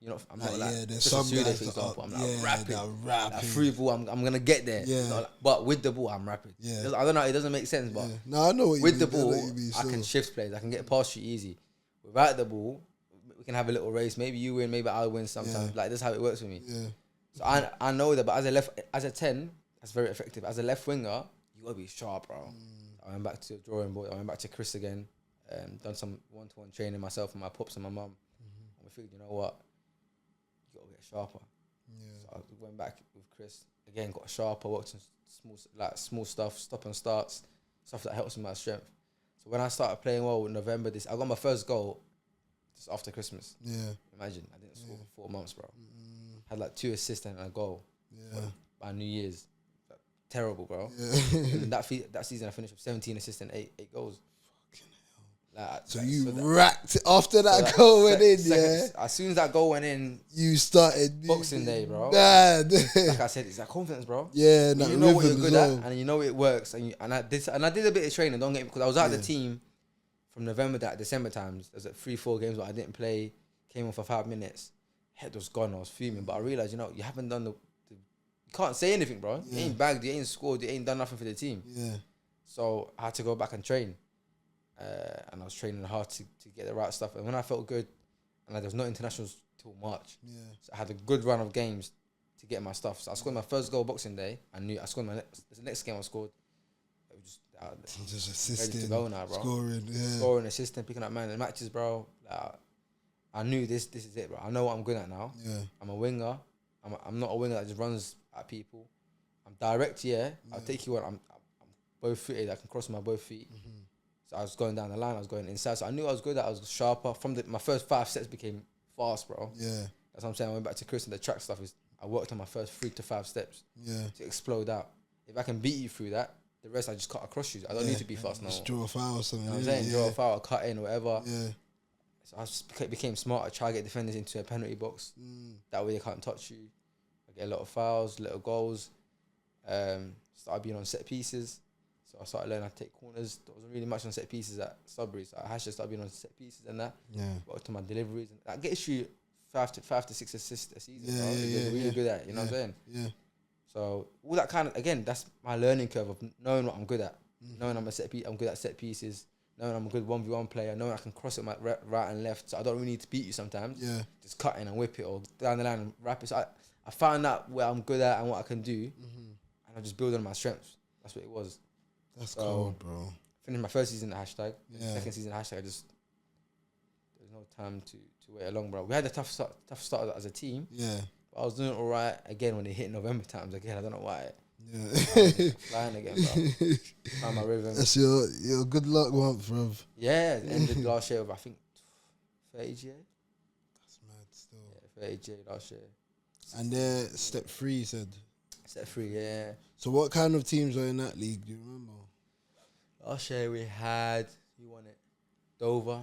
I'm not like there's some guys, for example. I'm like rapid. Like free ball, I'm gonna get there. Yeah. But with the ball, I'm rapid. Yeah. I don't know. It doesn't make sense, but no, I know what with the ball, I can shift plays. I can get past you easy. Without the ball, we can have a little race. Maybe you win, maybe I'll win sometimes. Like that's how it works for me. Yeah. So I know that, but as a 10, that's very effective. As a left winger, you gotta be sharp, bro. I went back to the drawing board. I went back to Chris again. Done some one-to-one training myself and my pops and my mum. And we figured, you know what? You gotta get sharper. Yeah. So I went back with Chris again. Got sharper. Worked on small stuff, stop and starts, stuff that helps with my strength. So when I started playing well in November, I got my first goal just after Christmas. Yeah. Imagine I didn't score for 4 months, bro. Had like 2 assists and a goal. Yeah. By New Year's. Like, terrible, bro. Yeah. And that season I finished with 17 assists and 8 goals. Fucking hell. Racked after that goal went in, As soon as that goal went in, you started Boxing Day, bro. Mad. Like I said, it's that confidence, bro. Yeah, you know what you're good at, and you know it works. And I did a bit of training. Don't get me, because I was out of the team from November to December times. There's like 3-4 games where I didn't play. Came on for 5 minutes. Head was gone. I was fuming, but I realized, you haven't done you can't say anything, bro. Yeah. You ain't bagged, you ain't scored, you ain't done nothing for the team. Yeah. So I had to go back and train. And I was training hard to get the right stuff. And when I felt good, and there was no internationals till March, so I had a good run of games to get my stuff. So I scored my first goal Boxing Day. I knew I scored the next game I scored. It was just assisting, ready to go now, bro. Scoring, assisting, picking up man in matches, bro. I knew this is it, bro. I know what I'm good at now. Yeah. I'm a winger. I'm not a winger that just runs at people. I'm direct, yeah. I'll take you on. I'm both footed. I can cross my both feet. So I was going down the line. I was going inside. So I knew I was good at. I was sharper. My first 5 steps became fast, bro. Yeah. That's what I'm saying. I went back to Chris and the track stuff. I worked on my first 3 to 5 steps. Yeah. To explode out. If I can beat you through that, the rest I just cut across you. I don't need to be fast now. Just draw a foul or something. You know what I'm saying? Draw a foul, cut in, whatever. Yeah. So I just became smart. I try to get defenders into a penalty box. That way they can't touch you. I get a lot of fouls, little goals. Started being on set pieces. So I started learning how to take corners. There wasn't really much on set pieces at Sudbury. So I had to start being on set pieces and that. Yeah. Got to my deliveries. And that gets you 5 to 6 assists a season. Yeah, bro. yeah, Really good at it. You know what I'm saying? Yeah. So all that kind of, again, that's my learning curve of knowing what I'm good at. Knowing I'm good at set pieces. Knowing I'm a good 1v1 player. Knowing I can cross it my right and left. So I don't really need to beat you sometimes. Yeah. Just cut in and whip it or down the line and wrap it. So I found out where I'm good at and what I can do. And I just build on my strengths. That's what it was. That's cold, bro. Finished my first season at hashtag. Yeah. Second season at hashtag. There's no time to wait along, bro. We had a tough start as a team. Yeah. But I was doing all right again when it hit November times again. I don't know why. Yeah. Flying again, bro. Found my rhythm. That's your good luck month, bro. Yeah, ended last year with I think 30 G. That's mad still. Yeah, 30 G last year. And they're step 3, you said. Step 3, yeah. So what kind of teams are in that league? Do you remember? Last year we had, who won it? Dover,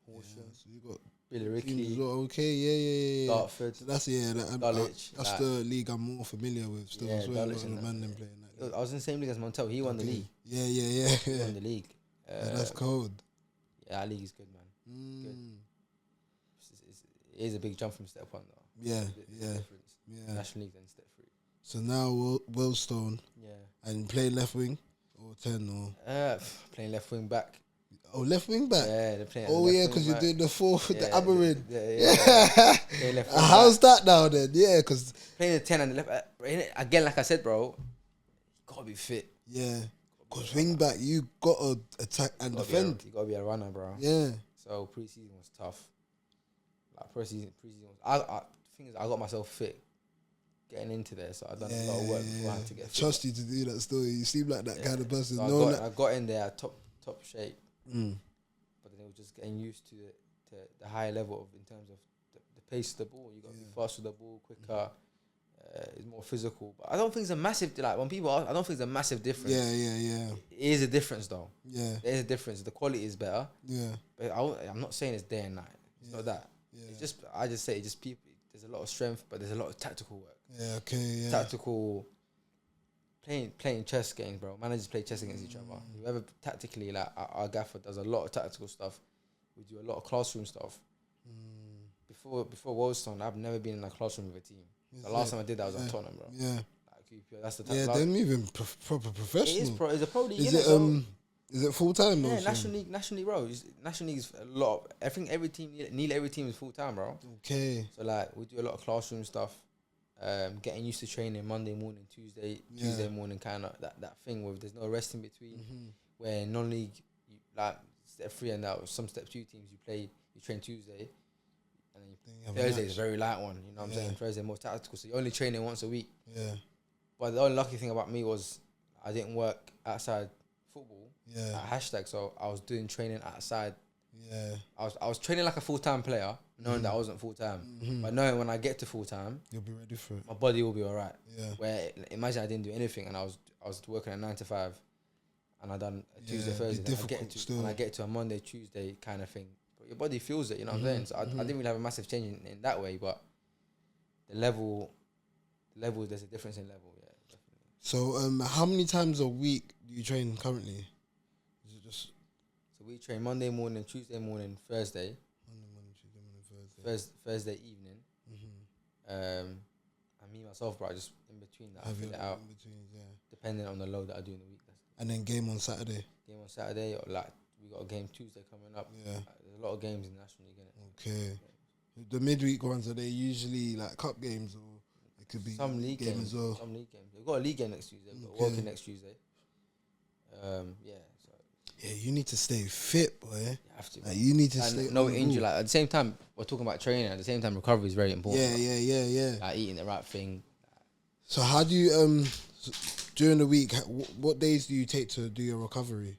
Horsham, So you got Billericay, teams as well. Okay, yeah. Dartford. So that's Dulwich, that's the league I'm more familiar with still. Yeah, as well. Dulwich A lot of and man that, them playing that league. I was in the same league as Montel. He won the league. Yeah. He won the league. Yeah, that's cold. Yeah, that league is good, man. Good. It is a big jump from step 1, though. Yeah, Difference. yeah. National League then step 3. So now Wealdstone. Yeah. And playing left wing or 10 or Playing left wing back. oh, left wing back. Yeah, they're playing. Oh yeah, because you're doing the 4, the Aberrin. Yeah. Playing left wing How's back. that now then? Yeah, because Playing the 10 and the left. Again, like I said, bro, you gotta be fit. yeah, because wing back you gotta attack and defend. You gotta be a runner, bro. Yeah, So pre-season was tough. Like pre-season was. I think I got myself fit getting into there, so I done a lot of work beforehand to get fit. Trust you to do that still. You seem like that kind of person. So I got in there top shape, but then it was just getting used to the higher level in terms of the pace of the ball. You got to be fast with the ball, quicker. It's more physical, but I don't think it's a massive when people ask, I don't think it's a massive difference. Yeah. It is a difference though. Yeah, There is a difference. The quality is better. yeah. But I'm not saying it's day and night. It's not that. Yeah. It's just I just say people. There's a lot of strength, but there's a lot of tactical work. Yeah, okay, yeah. Tactical playing chess games, bro. Managers play chess against each other. Whoever tactically, like our gaffer does a lot of tactical stuff. We do a lot of classroom stuff. Before Wealdstone, I've never been in a classroom with a team. The last time I did that was at Tottenham, bro. Yeah. Like, that's the Yeah, they're even proper professional. It's a pro league. Is it full time? Yeah, National League, bro. National League is a lot. I think nearly every team is full time, bro. Okay. So like we do a lot of classroom stuff. Getting used to training Monday morning, Tuesday morning, kind of that thing where there's no rest in between. Where non-league, like step 3 and that, some step 2 teams you train Tuesday, and then Thursday is a very light one. You know what I'm saying? Thursday more tactical, so you're only training once a week. Yeah. But the only lucky thing about me was I didn't work outside football. Yeah. At hashtag, so I was doing training outside. Yeah. I was training like a full-time player, knowing that I wasn't full-time. But knowing when I get to full-time, You'll be ready for it. my body will be alright. Yeah. Where imagine I didn't do anything and I was working at 9 to 5, and I done a Tuesday, Thursday. Then I get to a Monday, Tuesday kind of thing. But your body feels it, you know what I'm saying? So I didn't really have a massive change in that way, but the level, there's a difference in level. Yeah, definitely. So how many times a week do you train currently? Is it just So we train Monday morning, Tuesday morning, Thursday. Monday morning, Tuesday morning, Thursday? Thursday evening. And me myself, bro, just in between that, I Have fill you it out in between? Yeah. depending on the load that I do in the week. And then game on Saturday. Game on Saturday, or like we got a game Tuesday coming up. Yeah. There's a lot of games in the National League, innit? Okay. The midweek ones, are they usually like cup games, or it could be some league game games as well? Some league games. We've got a league game next Tuesday. We've got a World Cup next Tuesday. Yeah. So Yeah, you need to stay fit, boy. you have to. Like, you need to and stay. no on the injury. ball. Like at the same time, we're talking about training. At the same time, recovery is very important. Yeah. Like eating the right thing. So how do you during the week? What days do you take to do your recovery?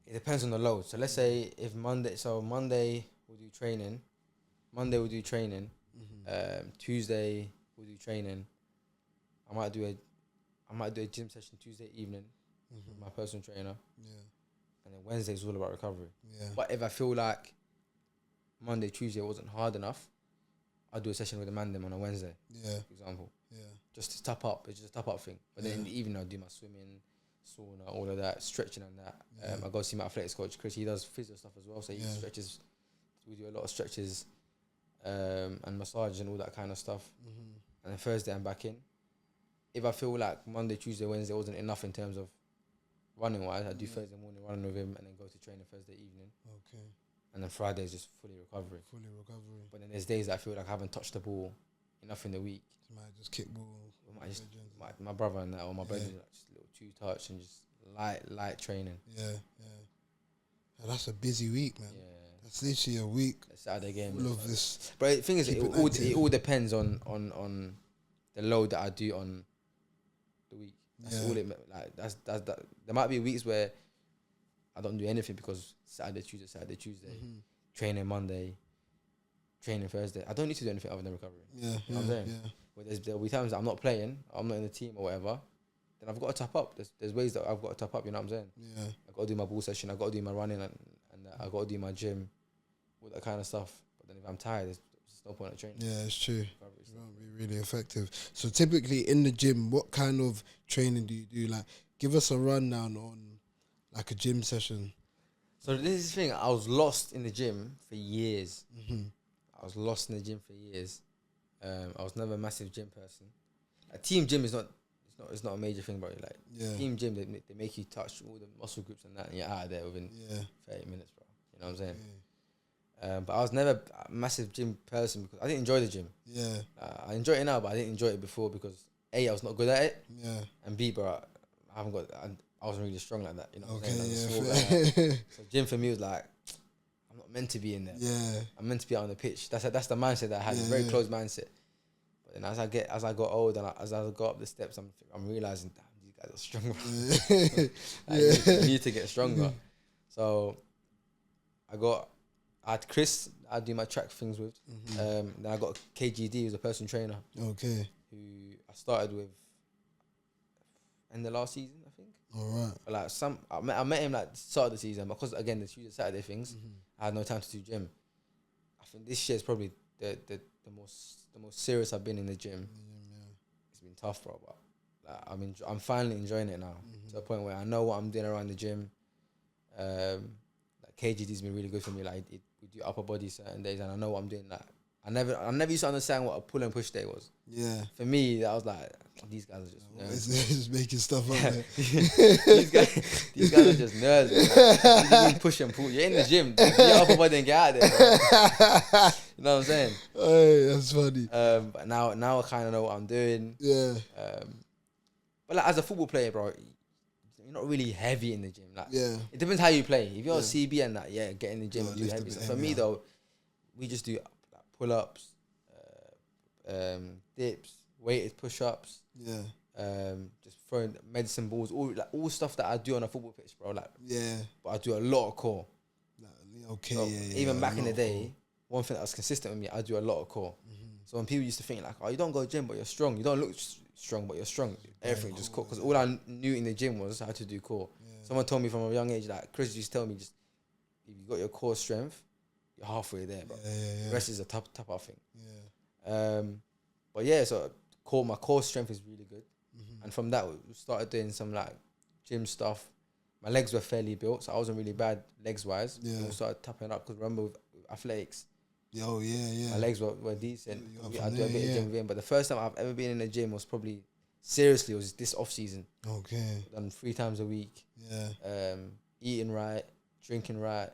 It depends on the load. So let's say if Monday we'll do training. Monday we'll do training. Tuesday we'll do training. I might do a gym session Tuesday evening with my personal trainer. Yeah. And then Wednesday is all about recovery. Yeah. But if I feel like Monday, Tuesday wasn't hard enough, I'll do a session with a man them on a Wednesday. Yeah. For example. Yeah. Just to top up. It's just a top up thing. But then in the evening I'll do my swimming, sauna, all of that, stretching and that. I go see my athletics coach, Chris. He does physio stuff as well. So he stretches. We do a lot of stretches and massage and all that kind of stuff. And then Thursday I'm back in. If I feel like Monday, Tuesday, Wednesday wasn't enough in terms of running wise, I do Thursday morning running with him and then go to training Thursday evening. Okay. And then Friday is just fully recovery. But then there's days that I feel like I haven't touched the ball enough in the week. You might just kick ball. My brother and that, or my brother, like just a little 2-touch and just light training. Yeah. That's a busy week, man. Yeah. That's literally a week. Saturday game. Full of this. But the thing is, it all depends on the load that I do on the week. That's all it like. That's that. There might be weeks where I don't do anything because Saturday, Tuesday, training Monday, training Thursday. I don't need to do anything other than recovery. Yeah, you know what I'm saying? But there'll be times that I'm not playing, I'm not in the team or whatever. Then I've got to top up. There's ways that I've got to top up. You know what I'm saying? Yeah. I've got to do my ball session. I've got to do my running and I've got to do my gym, all that kind of stuff. But then if I'm tired, there's no point in training. Yeah, it's true. It won't be really effective. So typically in the gym, what kind of training do you do? Like, give us a rundown on like a gym session. So this is the thing. I was lost in the gym for years. I was lost in the gym for years. I was never a massive gym person. A team gym is not. It's not a major thing, bro. Like team gym, they make you touch all the muscle groups and that, and you're out of there within 30 minutes, bro. You know what I'm saying? But I was never a massive gym person because I didn't enjoy the gym. Yeah. I enjoy it now, but I didn't enjoy it before because A, I was not good at it. Yeah. And B, bro, I wasn't really strong like that. You know what I'm saying? So gym for me was like, I'm not meant to be in there. Yeah. I'm meant to be out on the pitch. That's the mindset that I had. A very closed mindset. But then as I got old and as I go up the steps, I'm realizing, damn, these guys are stronger. You need to get stronger. So I had Chris, I do my track things with. Then I got KGD, who's a personal trainer. Okay. Who I started with in the last season, I think. All right. But like I met him like start of the season because again the Tuesday Saturday things, I had no time to do gym. I think this year is probably the most serious I've been in the gym. It's been tough, bro, but like, I'm finally enjoying it now to a point where I know what I'm doing around the gym. Like KGD's been really good for me. Like we do upper body certain days, and I know what I'm doing. Like I never used to understand what a pull and push day was. Yeah. For me, that was like these guys are just nerds. Just making stuff up. Man. these guys are just nerds. Man. You push and pull. You're in the gym. Get upper body and get out of there. Bro. You know what I'm saying? Hey, that's funny. But now I kind of know what I'm doing. Yeah. But like as a football player, bro, you're not really heavy in the gym. Like, it depends how you play. If you're a CB and that, get in the gym and do heavy stuff. For me though, we just do like pull-ups, dips, weighted push-ups. Just throwing medicine balls, all stuff that I do on a football pitch, bro. Like, but I do a lot of core. Okay. So even back in the day, one thing that was consistent with me, I do a lot of core. So when people used to think like, oh, you don't go to gym, but you're strong. You don't look strong, but you're strong. Everything just core. Because all I knew in the gym was how to do core. Someone told me from a young age, like Chris used to tell me, just if you got your core strength, you're halfway there, bro. The rest is a top up thing. But yeah, so my core strength is really good. And from that, we started doing some like gym stuff. My legs were fairly built, so I wasn't really bad legs wise. We started topping up because remember with athletics, Oh yeah. My legs were decent. I do there, a bit of gym again. But the first time I've ever been in the gym was probably seriously was this off season. Okay. Done 3 times a week. Yeah. Eating right, drinking right,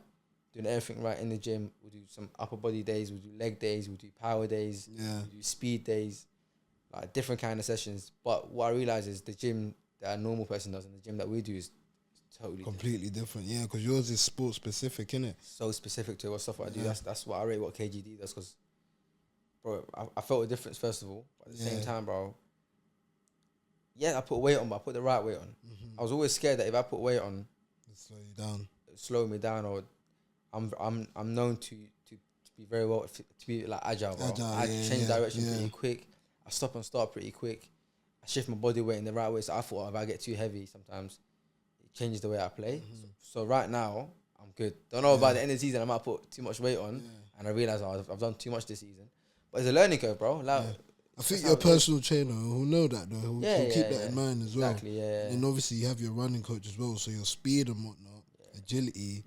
doing everything right in the gym. We do some upper body days. We do leg days. We do power days. Yeah. We do speed days. Like different kind of sessions. But what I realize is the gym that a normal person does and the gym that we do is totally completely different. Yeah, because yours is sport specific, innit? So specific to what stuff I do. That's what I rate what KGD does. Because, bro, I felt a difference first of all. But at the same time, bro. Yeah, I put weight on, but I put the right weight on. I was always scared that if I put weight on, it'll slow you down. It'll slow me down, or I'm known to be very well to be like agile. Bro. I change direction pretty quick. I stop and start pretty quick. I shift my body weight in the right way. So I thought if I get too heavy, sometimes it changes the way I play. So right now I'm good. Don't know about the end of the season. I might put too much weight on, and I realize I've done too much this season. But it's a learning curve, bro. Like, I think your personal trainer who'll know that though. He'll keep that in mind as well. Exactly, yeah. And obviously you have your running coach as well, so your speed and whatnot, agility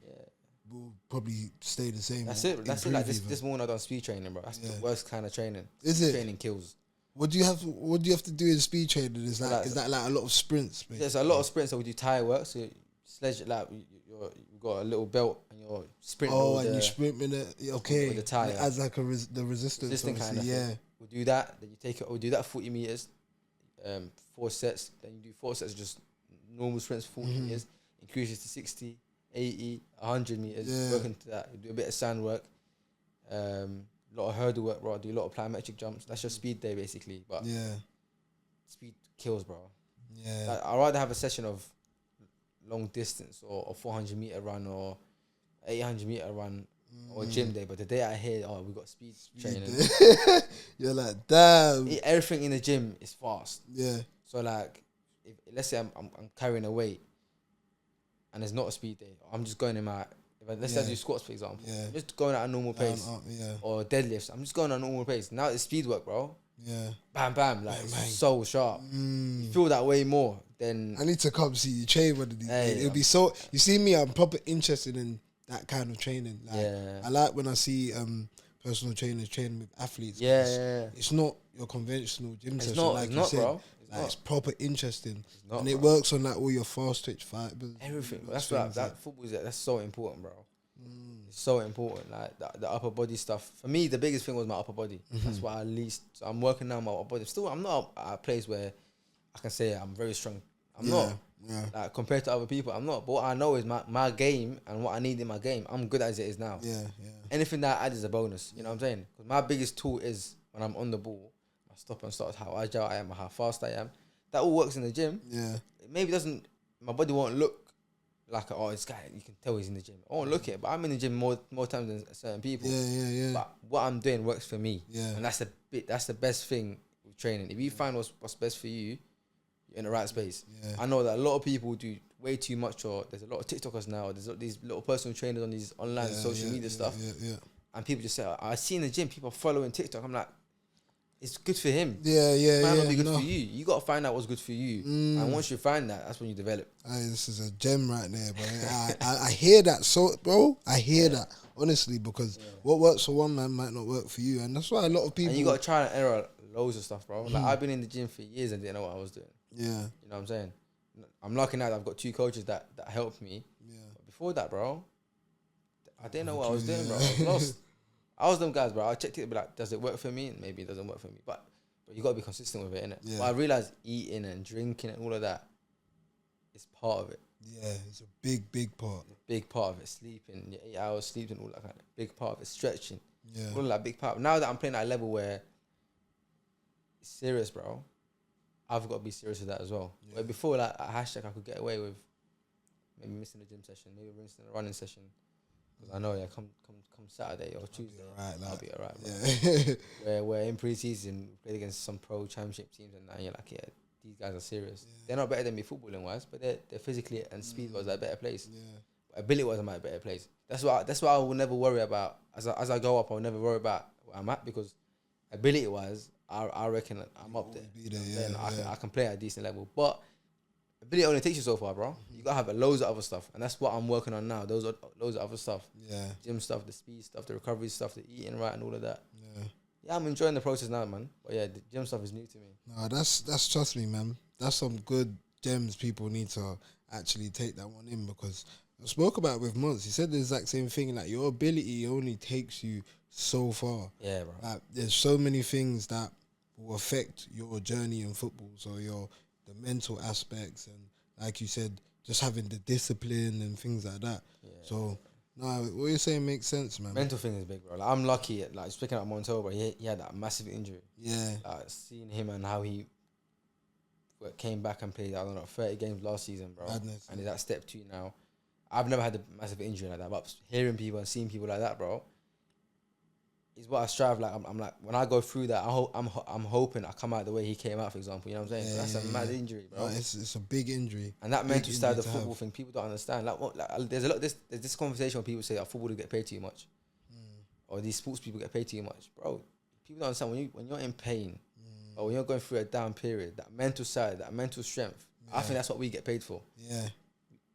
will probably stay the same. That's it. Like this morning I done speed training, bro. That's the worst kind of training. Is it? Training kills. What do you have to do in speed training? Is that like a lot of sprints? Basically? There's a lot of sprints. So we do tire work. So sledge like you got a little belt and you're sprinting. Oh, and you sprint with it. Okay, with the tire. It adds like the resistance. Resistant kind of thing. We'll do that. Then you take it. We'll do that 40 meters, 4 sets. Then you do 4 sets of just normal sprints, 40 meters. Increases to 60, 80, 100 meters. Work into that. You do a bit of sand work. A lot of hurdle work, bro. I do a lot of plyometric jumps. That's your speed day, basically. But speed kills, bro. Yeah. Like, I'd rather have a session of long distance or 400 meter run or 800 meter run or gym day. But the day I hear, we got speed training, you're like, damn. Everything in the gym is fast. Yeah. So like, let's say I'm carrying a weight and there's not a speed day. I'm just going in my. Let's say I do squats, for example. I'm just going at a normal pace. Or deadlifts. I'm just going at a normal pace. Now it's speed work, bro. Yeah. Bam, bam. Like, it's so sharp. You feel that way more than... I need to come see you train one of these days. It'll be so... You see me, I'm proper interested in that kind of training. Like, I like when I see personal trainers training with athletes. It's not your conventional gym session, like you said. Bro. It's proper interesting. And it works on like all your fast twitch fibers. Everything. That's what that football is. That's so important, bro. It's so important. Like the upper body stuff. For me, the biggest thing was my upper body. That's what so I'm working now on my upper body. Still, I'm not at a place where I can say I'm very strong. I'm not. Like compared to other people, I'm not. But what I know is my game and what I need in my game, I'm good as it is now. Anything that I add is a bonus. You know what I'm saying? Because my biggest tool is when I'm on the ball, my stop and start, how agile I am, how fast I am. That all works in the gym. It maybe doesn't. My body won't look like this guy. You can tell he's in the gym. I won't look it, but I'm in the gym more times than certain people. But what I'm doing works for me. And that's the best thing with training. If you find what's best for you, you're in the right space. I know that a lot of people do way too much, or there's a lot of TikTokers now. There's these little personal trainers on these online social media stuff. And people just say, I see in the gym people following TikTok. I'm like, it's good for him. It might not be good for you. You got to find out what's good for you. And once you find that, that's when you develop. This is a gem right there, bro. I hear that, bro. I hear that, honestly, because what works for one man might not work for you. And that's why a lot of people... And you got to try and error loads of stuff, bro. Like, I've been in the gym for years and didn't know what I was doing. You know what I'm saying? I'm lucky now that I've got 2 coaches that helped me. But before that, bro, I didn't know what I was doing, bro. I was lost. I was them guys, bro. I checked it, but like, does it work for me? Maybe it doesn't work for me. But you got to be consistent with it, innit? But I realized eating and drinking and all of that is part of it. Yeah, it's a big part. Big part of it. Sleeping, 8 hours sleeping, all that kind of big part of it. Stretching. All of that big part. Now that I'm playing at a level where it's serious, bro, I've got to be serious with that as well. Where before, like, at hashtag, I could get away with maybe missing a gym session, maybe missing a running session. Because I know, come Saturday or Tuesday, I'll be alright. Where in pre-season, we played against some pro championship teams, and now you're like, these guys are serious. They're not better than me footballing wise, but they're physically and speed wise at a better place. Ability wise, I'm at a better place. That's why I will never worry about as I go up. I'll never worry about where I'm at, because ability wise, I reckon I'm up there. I can play at a decent level, but ability only takes you so far, bro. You gotta have loads of other stuff, and that's what I'm working on now. Those are loads of other stuff. Yeah. Gym stuff, the speed stuff, the recovery stuff, the eating right, and all of that. Yeah. Yeah, I'm enjoying the process now, man. But yeah, the gym stuff is new to me. No, that's trust me, man. That's some good gems people need to actually take that one in, because I spoke about it with Mons. He said the exact same thing. Like, your ability only takes you so far. Yeah, bro. Like, there's so many things that will affect your journey in football. So the mental aspects, and like you said, just having the discipline and things like that. Yeah. So no, what you're saying makes sense, man. Mental thing is big, bro. Like, I'm lucky. Like, speaking of Montel, bro, he had that massive injury. Yeah. Seeing him and how he came back and played, I don't know, 30 games last season, bro. Madness. And he's at step 2 now. I've never had a massive injury like that, but hearing people and seeing people like that, bro, is what I strive. Like, I'm like, when I go through that, I'm hoping I come out the way he came out, for example. You know what I'm saying? Yeah, So that's a mad injury, bro. No, it's a big injury. And that Big mental side of injury to football thing, people don't understand. Like, there's a lot. There's this conversation where people say, football get paid too much, or these sports people get paid too much, bro. People don't understand when you're in pain, or when you're going through a down period. That mental side, that mental strength. I think that's what we get paid for. Yeah.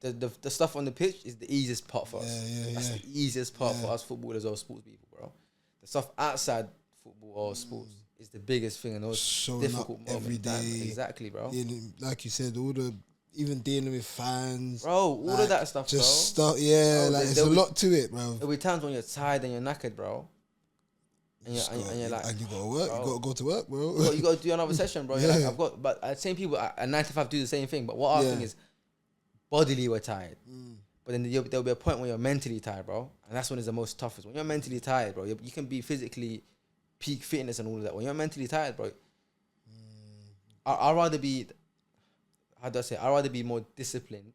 The stuff on the pitch is the easiest part for us. Yeah, That's the easiest part for us footballers or sports people, bro. The stuff outside football or sports is the biggest thing, and those Showing difficult up every day. Exactly, bro. Like you said, even dealing with fans, Bro, all of that stuff, just bro. stuff. Yeah, Bro, like there's a lot to it, bro. There'll be times when you're tired and you're knackered, bro. And you're like, and you gotta work. bro, You gotta go to work, bro. you gotta do another session, bro. You're like, but same people at 9 to 5 do the same thing. But what I think is, bodily we're tired. But then there'll be a point when you're mentally tired, bro. And that's when it's the most toughest. When you're mentally tired, bro, you can be physically peak fitness and all of that. When you're mentally tired, bro, I'd rather be, I'd rather be more disciplined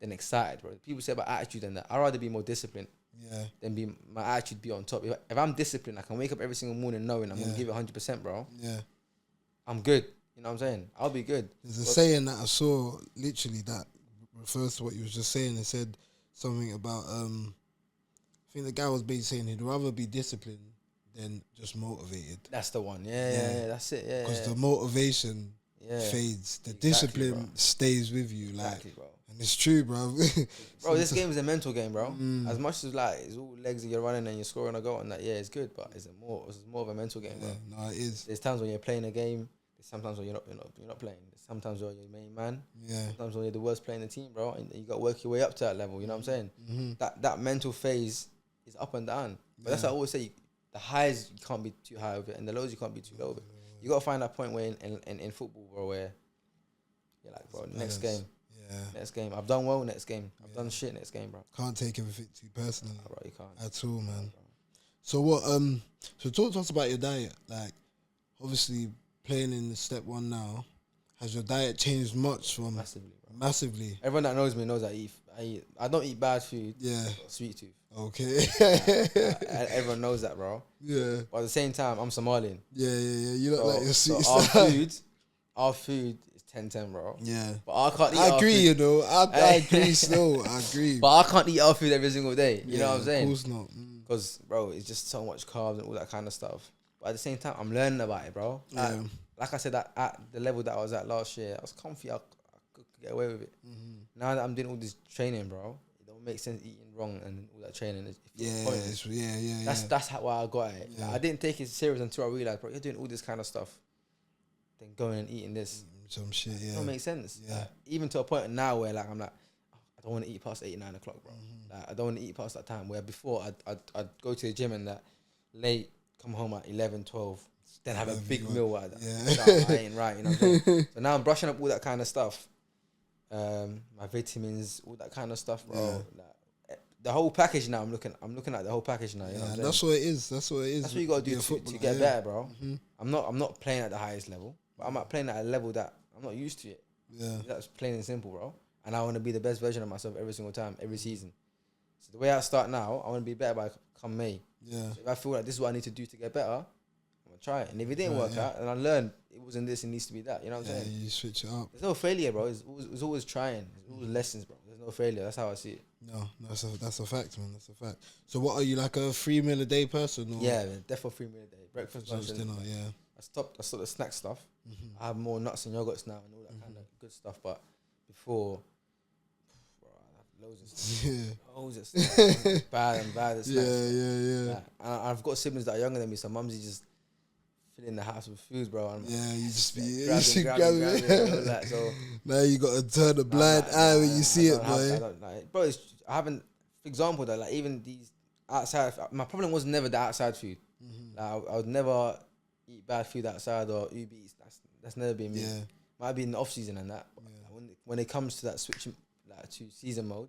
than excited, bro. People say about attitude and that. I'd rather be more disciplined than my attitude be on top. If I'm disciplined, I can wake up every single morning knowing I'm going to give it 100%, bro. Yeah. I'm good. You know what I'm saying? I'll be good. There's a saying that I saw, literally, that refers to what you was just saying. It said something about, I think the guy was basically saying he'd rather be disciplined than just motivated. That's the one. Yeah, that's it. Yeah. Because the motivation fades. The discipline stays with you. Exactly, bro. And it's true, bro. Bro, this game is a mental game, bro. As much as like it's all legs and you're running and you're scoring a goal and that, it's good, but it's more of a mental game, bro. No, it is. There's times when you're playing a game. There's sometimes when you're not playing. There's sometimes when you're the main man. Yeah. Sometimes when you're the worst player in the team, bro, and you got to work your way up to that level. You know what I'm saying? That mental phase is up and down. But that's what I always say. The highs you can't be too high with it, and the lows you can't be too low with it. You got to find that point where in football, bro, where you're like, bro, next game. Yeah. Next game. I've done well next game. I've done shit next game, bro. Can't take everything too personally. Bro, you can't. At all, man. So what, so talk to us about your diet. Like, obviously playing in the step 1 now, has your diet changed much from... Massively, bro. Massively. Everyone that knows me knows I don't eat bad food. Yeah. I've got a sweet tooth. Okay. Everyone knows that, bro. Yeah. But at the same time, I'm Somalian. Yeah. You look like your sweet stuff. Our food is 10-10, bro. Yeah. But I can't eat I agree, you know. I agree still. I agree. But I can't eat our food every single day. You know what I'm saying? Of course not. Because, bro, it's just so much carbs and all that kind of stuff. But at the same time, I'm learning about it, bro. Like I said, at the level that I was at last year, I was comfy. I could get away with it. Now that I'm doing all this training, bro, it don't make sense eating wrong and all that training. That's why I got it. Like, I didn't take it serious until I realized, bro, you're doing all this kind of stuff, then going and eating this. Some shit, It don't make sense. Yeah. Like, even to a point now where like I'm like, I don't want to eat past 8, 9 o'clock, bro. Like, I don't want to eat past that time. Where before I'd go to the gym and that late, come home at 11, 12, then have a big meal at that. Yeah. I ain't right, you know what I'm saying? So now I'm brushing up all that kind of stuff. My vitamins, all that kind of stuff, bro. Yeah. Like, the whole package now. I'm looking at the whole package now. You know what I'm saying? That's what it is. That's what you gotta do to get better, bro. I'm not playing at the highest level, but I'm playing at a level that I'm not used to it. Yeah, that's plain and simple, bro. And I want to be the best version of myself every single time, every season. So the way I start now, I want to be better by come May. Yeah. So if I feel like this is what I need to do to get better, I'm gonna try it. And if it didn't work out, and I learned it wasn't this, it needs to be that. You know what I'm saying? You switch it up. There's no failure, bro. It's always trying. It's always lessons, bro. There's no failure. That's how I see it. No, that's a fact, man. That's a fact. So what are you, like a 3 meal a day person? Or? Yeah, man, definitely 3 meal a day. Breakfast, lunch, dinner. Yeah. I stopped the snack stuff. I have more nuts and yogurts now and all that kind of good stuff. But before. Bro, I have loads of stuff. Yeah. Loads of stuff. Bad and snacks. Yeah. Like, I've got siblings that are younger than me, so mumsy just filling the house with food, bro. And Yeah, you just be grabbing it, all that. So now you got to turn a blind eye when you see it, boy. Bro, I haven't. For example, though, like even these outside. My problem was never the outside food. Mm-hmm. Like I would never eat bad food outside or Uber Eats. That's never been me. Yeah. Might be in the off season and that. But when it comes to that switching like to season mode,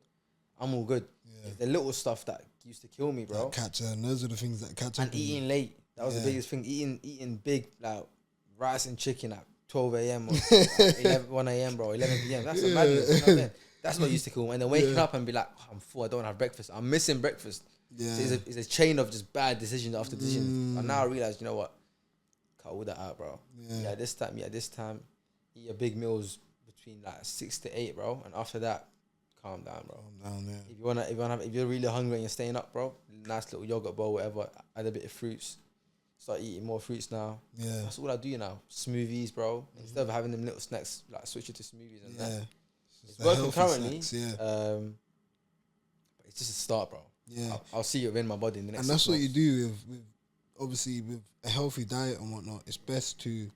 I'm all good. Yeah. The little stuff that used to kill me, bro. That catch, and those are the things that catch And up. eating late. That was the biggest thing. Eating big, like rice and chicken at 12 a.m. or 1 a.m., bro, 11 p.m. That's a madness. You know what I mean? That's what used to kill me. And then waking up and be like, I'm full, I don't have breakfast. I'm missing breakfast. Yeah. So it's a chain of just bad decisions after decisions. And now I realize, you know what? Cut all that out, bro. Yeah, this time. Eat your big meals between like 6 to 8, bro. And after that, calm down, bro. Calm down, yeah. If you're really hungry and you're staying up, bro, nice little yogurt bowl, whatever. Add a bit of fruits. Start eating more fruits now. Yeah, that's all I do now. Smoothies, bro. Instead of having them little snacks, like switch it to smoothies and that. It's working currently. Snacks, but it's just a start, bro. Yeah, I'll see it within my body in the next. And that's what you do with obviously with a healthy diet and whatnot. It's best to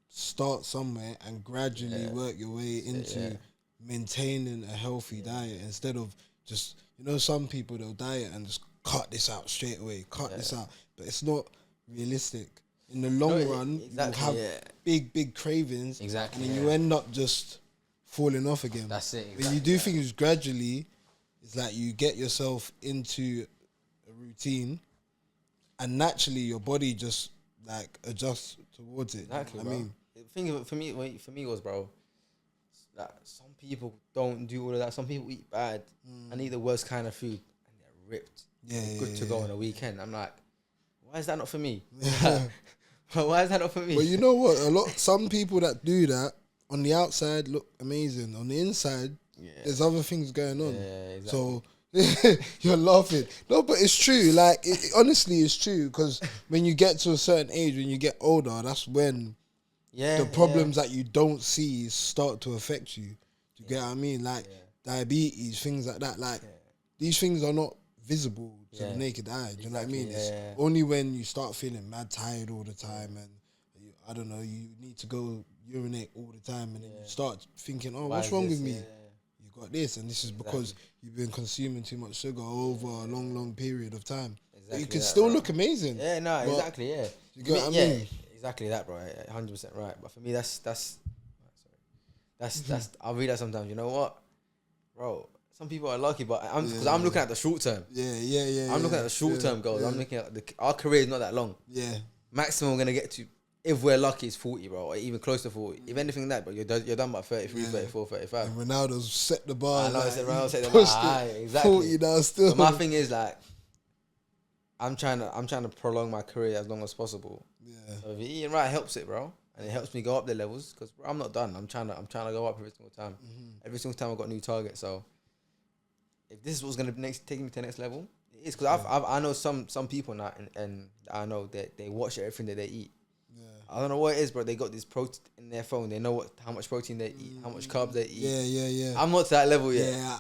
start somewhere and gradually work your way into maintaining a healthy diet instead of just, you know, some people they'll diet and just cut this out straight away, this out, but it's not realistic. In the long run, you'll have big cravings, and then you end up just falling off again. That's it. When you do things gradually, it's like you get yourself into a routine, and naturally your body just like adjusts towards it. Exactly, you know what I mean, the thing of it for me was, bro, that some people don't do all of that. Some people eat bad and eat the worst kind of food, and they're ripped. Good to go on a weekend. I'm like, why is that not for me? Why is that not for me? But you know what? Some people that do that on the outside look amazing. On the inside, there's other things going on. Yeah, exactly. So you're laughing. No, but it's true. Like, honestly, it's true. Because when you get to a certain age, when you get older, that's when the problems that you don't see start to affect you. Do you get what I mean? Like diabetes, things like that. Like these things are not visible to the naked eye. Do you know what I mean? It's only when you start feeling mad tired all the time and I don't know, you need to go urinate all the time, and then you start thinking, oh, what's wrong with me? You got this, and this is because you've been consuming too much sugar over a long period of time. But you can still look amazing. Yeah, no, exactly, yeah. You get what I mean? Exactly that, bro. 100% right. But for me, that's I read that sometimes. You know what, bro? Some people are lucky, but because I'm looking at the short term. I'm looking at the short term goals. I'm looking at our career is not that long. Yeah. Maximum we're gonna get to, if we're lucky, is 40, bro, or even close to 40. If anything that, but you're done by 33, 34, 35. And Ronaldo's set the bar. I know, Ronaldo set the bar high. Exactly. 40 now still. But my thing is like, I'm trying to prolong my career as long as possible. Yeah. So if you're eating right, it helps it, bro, and it helps me go up the levels because I'm not done. I'm trying to go up every single time. Every single time I've got new targets. So if this is what's gonna take me to the next level, it is because I know some people now, and I know that they watch everything that they eat. Yeah. I don't know what it is, bro. They got this protein in their phone. They know how much protein they eat, how much carbs they eat. Yeah. I'm not to that level yet. Yeah,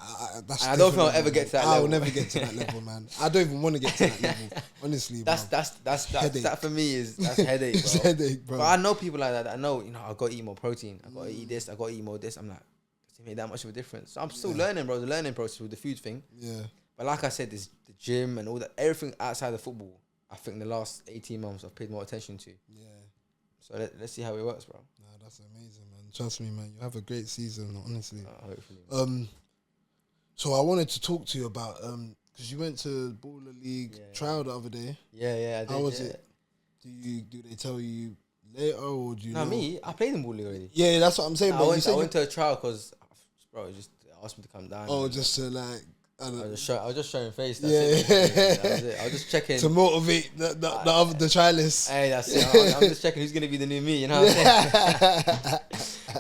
I don't think I'll ever get to that level. I'll never get to that level, man. I don't even want to get to that level, honestly. That's that for me is headache, bro. It's headache, bro. But I know people like that. I know, I got to eat more protein. I got to eat this. I got to eat more this. I'm like, does it make that much of a difference? So I'm still learning, bro. The learning process with the food thing. Yeah. But like I said, there's the gym and all that. Everything outside of football, I think the last 18 months I've paid more attention to. Yeah. So let's see how it works, bro. Nah, that's amazing, man. Trust me, man. You have a great season, honestly. Hopefully. So I wanted to talk to you about because you went to Baller League trial the other day. Yeah, I did. How was it? Do they tell you later, or do you know? Me, I played in Baller League already. Yeah, that's what I'm saying. I went to a trial because, bro, just asked me to come down. Oh, just to like. I was just showing face. That's it. That was it. I was just checking to motivate the trialists. Hey, that's it. I'm just checking who's gonna be the new me. You know what I'm saying?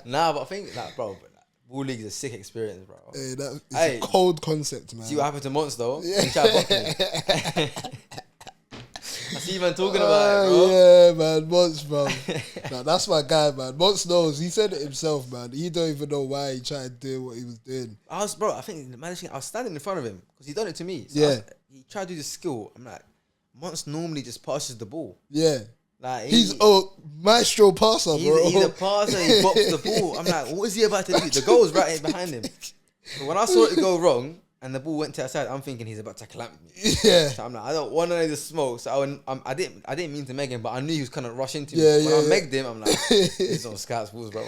Nah, but I think bro, Ball League is a sick experience, bro. Hey, it's a cold concept, man. See what happened to Monster? Though? Yeah. I see man talking about it, bro. Yeah, man, Monts, bro. Nah, that's my guy, man. Monts knows. He said it himself, man. He don't even know why he tried to do what he was doing. I think the man, I was standing in front of him because he done it to me. So Yeah. He tried to do the skill. I'm like, Monts normally just passes the ball. Yeah. Like He's a maestro passer, bro. He's a passer. He bops the ball. I'm like, what is he about to do? The goal was right behind him. But when I saw it go wrong and the ball went to the side, I'm thinking he's about to clamp me. Yeah. So I'm like, I don't want none of this smoke. So I didn't mean to meg him, but I knew he was kind of rush into me. Yeah, When I yeah. megged him, I'm like, he's on Scout's balls, bro.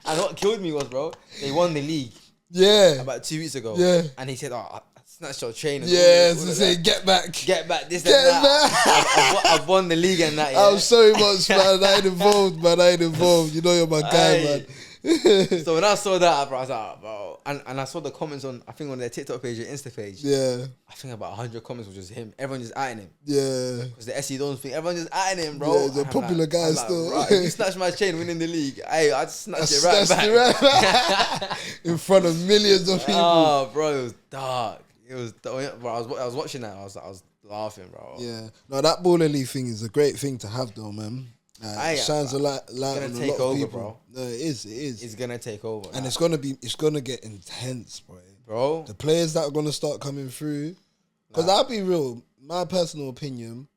And what killed me was, bro, they won the league Yeah. about 2 weeks ago. Yeah. And he said, oh, I snatched your chain. And Yeah, all to of say, that. get back. Get back, this Get and that. back. I've won the league and that, yeah. I'm sorry, Monts, man. I ain't involved, man. I ain't involved. You know you're my guy, Aye. man. So when I saw that, bro, I was like, oh, bro. And I saw the comments on, I think on their TikTok page or Insta page. Yeah. I think about 100 comments was just him. Everyone just atting him. Yeah. Because the SE don't think everyone just atting him, bro. Yeah, he's a And I'm popular guy I'm still. Right, if you snatch my chain winning the league, hey, I just I snatched it right snatched back. it right back. In front of millions of people. Oh, bro, it was dark. It was, bro, I was watching that. I was laughing, bro. Yeah. No, that baller league thing is a great thing to have, though, man. It shines a light gonna on a take lot of over, people. bro. No, it is. It's gonna take over, And like, it's gonna get intense, bro. The players that are gonna start coming through, because I'll be real. My personal opinion,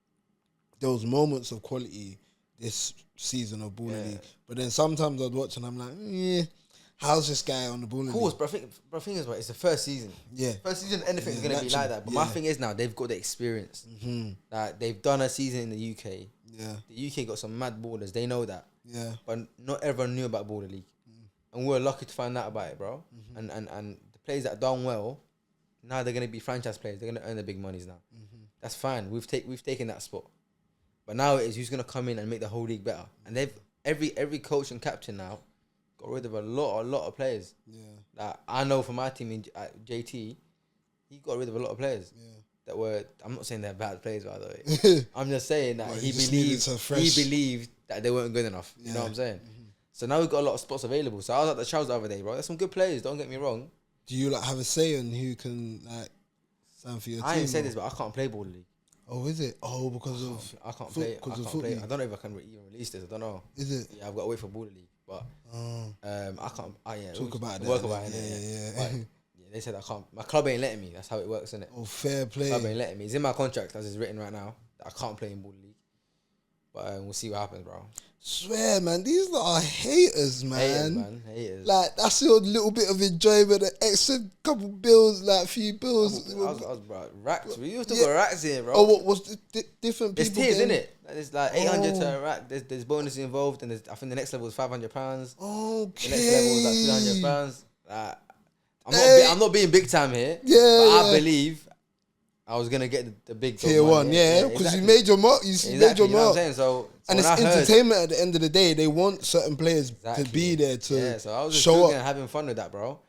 there was moments of quality this season of Baller League, but then sometimes I'd watch and I'm like, how's this guy on the Baller Of course, League? bro. Thing is, right, it's the first season. Yeah, First season, anything's gonna be naturally, like that. But my thing is now they've got the experience. Like they've done a season in the UK. Yeah, The UK got some mad ballers. They know that. yeah, But not everyone knew about Baller League. And we were lucky to find out about it, bro. And the players that done well, now they're gonna be franchise players. They're gonna earn the big monies now. That's fine. We've taken that spot. But now it is who's gonna come in and make the whole league better. And they've every coach and captain now got rid of a lot of players. yeah, Like I know for my team at JT, he got rid of a lot of players. yeah. That were, I'm not saying they're bad players, by the way. I'm just saying that Well, he just needed some fresh- believed that they weren't good enough. You know what I'm saying? So now we've got a lot of spots available. So I was at the Charles the other day, bro. There's some good players, don't get me wrong. Do you like have a say on who can like stand for your team? I ain't say or- this, but I can't play Ball League. Oh, is it? Oh, because of I can't play. I because of can't foot play. league. I don't know if I can even release this. I don't know. Is it? Yeah, I've got to wait for Ball League, but Oh, I can't. Yeah, talk about that. Work then. about it. Yeah. But, yeah, they said I can't. My club ain't letting me. That's how it works, isn't it? Oh, fair play. Club ain't letting me. It's in my contract as it's written right now that I can't play in Ball League. But we'll see what happens, bro. Swear, man, these lot are haters, man. Haters, man. Haters. Like that's your little bit of enjoyment, an extra couple bills, like few bills. I was bro, racks. We used to Yeah. go racks here, bro. Oh, what was different There's people? tiers, getting- isn't it? There's like 800 Oh. to a rack. There's bonuses involved, and I think the next level is £500. Okay. The next level is like £300. Like, Hey. I'm not being big time here. Yeah, but I yeah. believe I was gonna get the big dog Tier money, one, yeah, because exactly. you made your mark. You Exactly, made your you know what I'm mark. saying? So And when it's I heard- entertainment at the end of the day. They want certain players to Exactly. be there to Yeah, so I was just show joking up. and having fun with that, bro.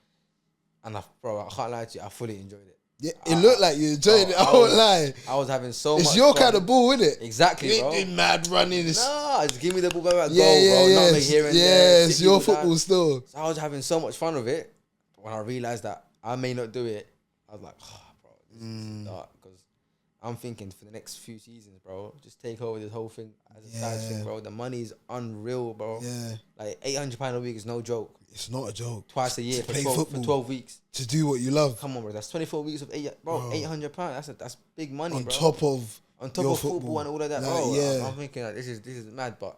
And I can't lie to you, I fully enjoyed it. Yeah, it looked like you enjoyed it. I won't lie. I was having so much It's your fun. kind of ball, isn't it? Exactly, You ain't bro. doing mad running. It's, Nah, just give me the ball, go, yeah, yeah, bro. yeah. Not make here and Yeah, there. it's sit your people down. football still. So I was having so much fun with it. But when I realized that I may not do it, I was like, oh, bro, this is dark. Because I'm thinking for the next few seasons, bro, just take over this whole thing as a side Yeah. thing, bro. The money's unreal, bro. Yeah, Like £800 a week is no joke. it's not a joke. Twice a year To for play 12, football. weeks. To do what you love Come on, bro. That's 24 weeks of £800. That's big money, on bro. top of On top your of football and all of that, Like, bro. yeah. I'm thinking like, this is mad, but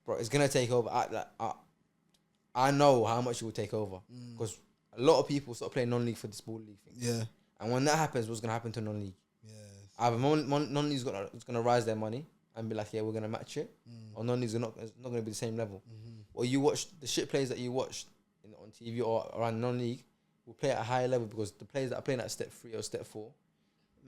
bro, it's gonna take over. I know how much it will take over because a lot of people start playing non-league for this ball league thing, yeah, and when that happens, what's gonna happen to non-league? yeah, Either non-league's gonna rise their money and be like, yeah, we're gonna match it, or non-league's it's not gonna be the same level. Or you watch the shit players that you watch on TV or around non-league will play at a higher level because the players that are playing at step 3 or step 4,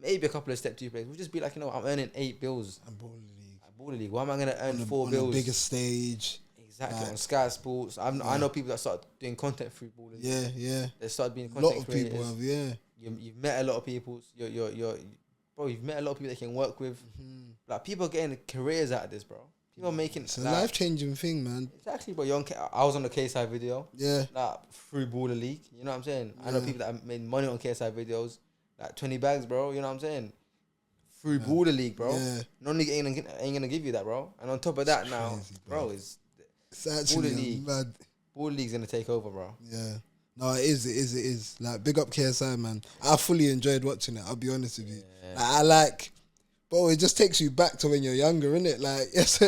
maybe a couple of step 2 players, will just be like, I'm earning 8 bills and ball league at Baller League. Why am I gonna earn on 4 a bills? bigger stage. Exactly, Like, on Sky Sports. I know people that start doing content through Baller League. Yeah, yeah. They start being A content lot of creators. people have, yeah. You've met a lot of people. Bro, you've met a lot of people that you can work with. Like, people are getting careers out of this, bro. People are making... It's a like, life changing thing, man. Exactly, bro. I was on the KSI video. Yeah, Like, through Baller League. You know what I'm saying? I know Yeah. people that have made money on KSI videos. Like, 20 bags, bro. You know what I'm saying? through Border League, bro. Yeah. Non-league ain't gonna give you that, bro. And on top of that, now, crazy, bro, it's actually Border League. mad. Border League's gonna take over, bro. Yeah. No, it is. Like, big up KSI, man. I fully enjoyed watching it. I'll be honest with you. Bro, it just takes you back to when you're younger, innit? Like, yes,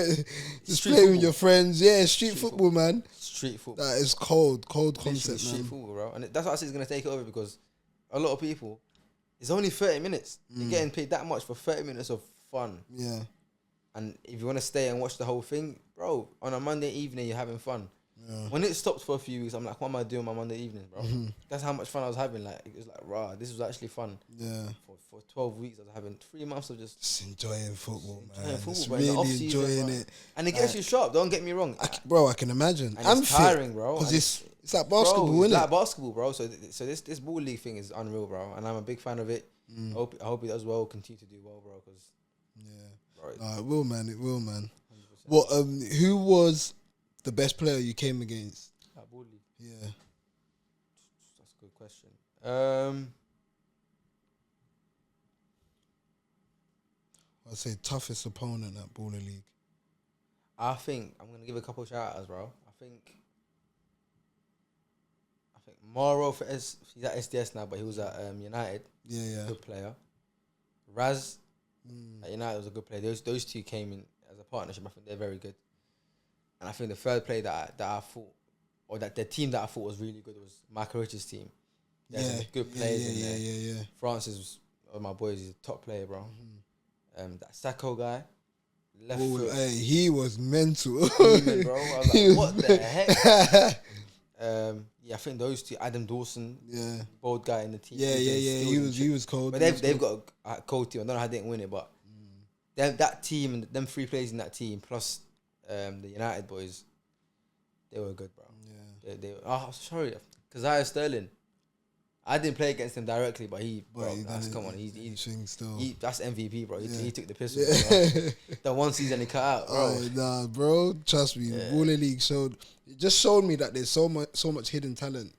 just playing with your friends. Yeah, street football, man. Street football. That is cold concept, Literally street man. football, bro. And that's what I say is gonna take it over, because a lot of people, it's only 30 minutes. You're getting paid that much for 30 minutes of fun. Yeah. And if you want to stay and watch the whole thing, bro, on a Monday evening, you're having fun. Yeah. When it stopped for a few weeks, I'm like, what am I doing on my Monday evening, bro? That's how much fun I was having. Like, it was like, rah, this was actually fun. Yeah. For 12 weeks, I was having 3 months of just enjoying football, man. enjoying football, Just bro. In the really off-season, enjoying bro. it. And it gets you sharp, don't get me wrong. Bro, I can imagine. And it's tiring, bro. Because And it's like basketball, bro, innit? it's like basketball, bro. So this ball league thing is unreal, bro. And I'm a big fan of it. I hope it does well, continue to do well, bro. Because it will, man. It will, man. 100%. What? Who was the best player you came against? That ball league. Yeah. That's a good question. I'd say toughest opponent at Baller League. I think I'm gonna give a couple shout outs, bro. I think Morrow he's at SDS now, but he was at United. Yeah. Good player. Raz at United was a good player. Those two came in as a partnership. I think they're very good. And I think the third player that I thought, or that the team that I thought was really good, was Michael Rich's team. There's some good players in there. Yeah. Francis was one of my boys. He's a top player, bro. That Sacco guy, left Oh, foot. hey, he was mental. Demon, bro. I was like, what the heck? I think those two, Adam Dawson, bold guy in the team. Yeah. He was cold. But they've got a cold team. I don't know how they didn't win it, but that team and them 3 players in that team plus the United boys, they were good, bro. Yeah. They were, sorry, Keziah Sterling. I didn't play against him directly, but come on, that's MVP, bro. He took the piss. Yeah. That one season he cut out, bro. Oh, nah, bro. Trust me, Baller League showed me that there's so much hidden talent.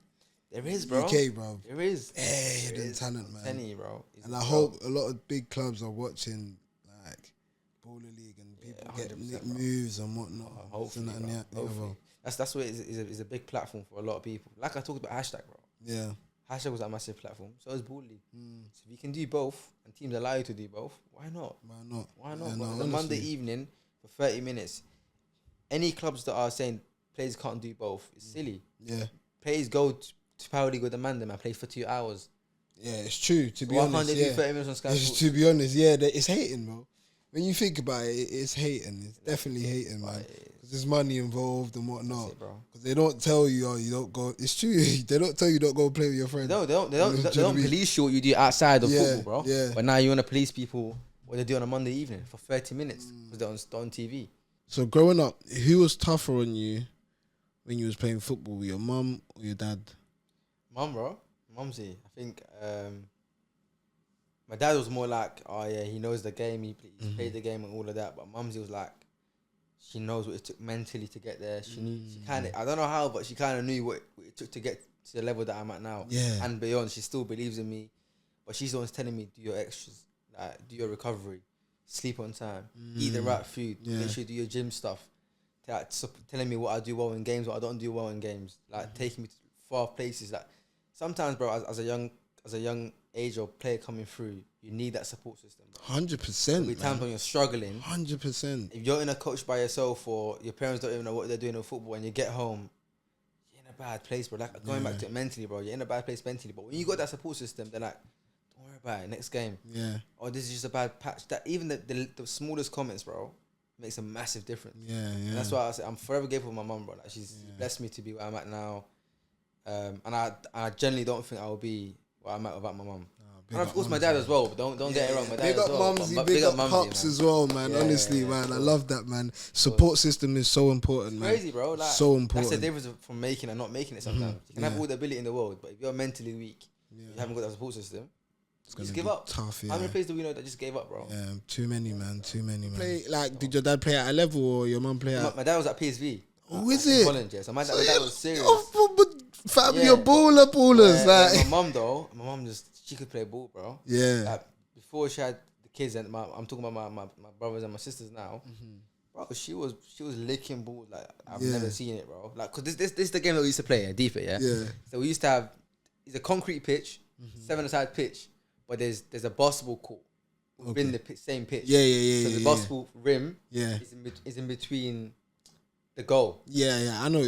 There is, bro. UK, bro. There is. Hidden talent, man. Penny, bro. And I hope a lot of big clubs are watching like Baller League and people get nick moves and whatnot. Hopefully. That's what it is a big platform for a lot of people. Like I talked about hashtag, bro. Yeah. Hashtag was a massive platform. So is Ball League. So if you can do both, and teams allow you to do both, why not? Why not? Yeah, On a Monday evening for 30 minutes, any clubs that are saying players can't do both, it's silly. Yeah. Players go to Power League with the man, play for 2 hours. Yeah, it's true. To be Why honest, can't they do 30 minutes on Sky Sports? To be honest, it's hating, bro. When you think about it, it's hating. It's definitely hating, man. Because there's money involved and whatnot. Because they don't tell you, you don't go. It's true. They don't tell you don't go play with your friends. No, they don't police you what you do outside of football, bro. Yeah. But now you want to police people what they do on a Monday evening for 30 minutes because they're on TV. So growing up, who was tougher on you when you was playing football? With your mum or your dad? Mum, bro. Mumsy. I think my dad was more like, oh yeah, he knows the game, he played the game and all of that. But Mumsy was like, she knows what it took mentally to get there. She knew, she kind of, I don't know how, but she kind of knew what it took to get to the level that I'm at now. Yeah. And beyond, she still believes in me. But she's the one telling me, do your extras, like, do your recovery, sleep on time, eat the right food, make sure you do your gym stuff. Telling me what I do well in games, what I don't do well in games. Like, taking me to far places. Like, sometimes, bro, as a young age or player coming through, you need that support system. 100%. There'll be times when you're struggling. 100%. If you're in a coach by yourself or your parents don't even know what they're doing in football and you get home, you're in a bad place, bro. Like, going back to it mentally, bro, you're in a bad place mentally. But when you got that support system, they're like, don't worry about it, next game. Yeah. Or this is just a bad patch. That even the smallest comments, bro, makes a massive difference. Yeah. And that's why I say I'm forever grateful for my mum, bro. Like, she's blessed me to be where I'm at now. And I generally don't think I will be where I'm at without my mum. And of course my dad as well, but don't get it wrong. My dad big as up well. Mumsy, big up Pops as well, man. Honestly, man, I love that, man. Support system is so important, man. Crazy, bro. Like, so important. That's the difference from making and not making it sometimes. You can have all the ability in the world, but if you're mentally weak, you haven't got that support system, just give up. Tough, How many players do we know that just gave up, bro? Yeah, too many, man. Did your dad play at a level or your mum play at? My dad was at PSV. Oh, is it? Holland, yeah. So my dad was serious. But family, you're ballers. My mum, she could play ball, bro. Yeah. Like, before she had the kids, and I'm talking about my brothers and my sisters now. Bro, she was licking balls like I've never seen it, bro. Like, cause this is the game that we used to play, deep it, yeah. So we used to have, it's a concrete pitch, 7-a-side pitch, but there's a basketball court within the same pitch. So the basketball rim is in between the goal. I know.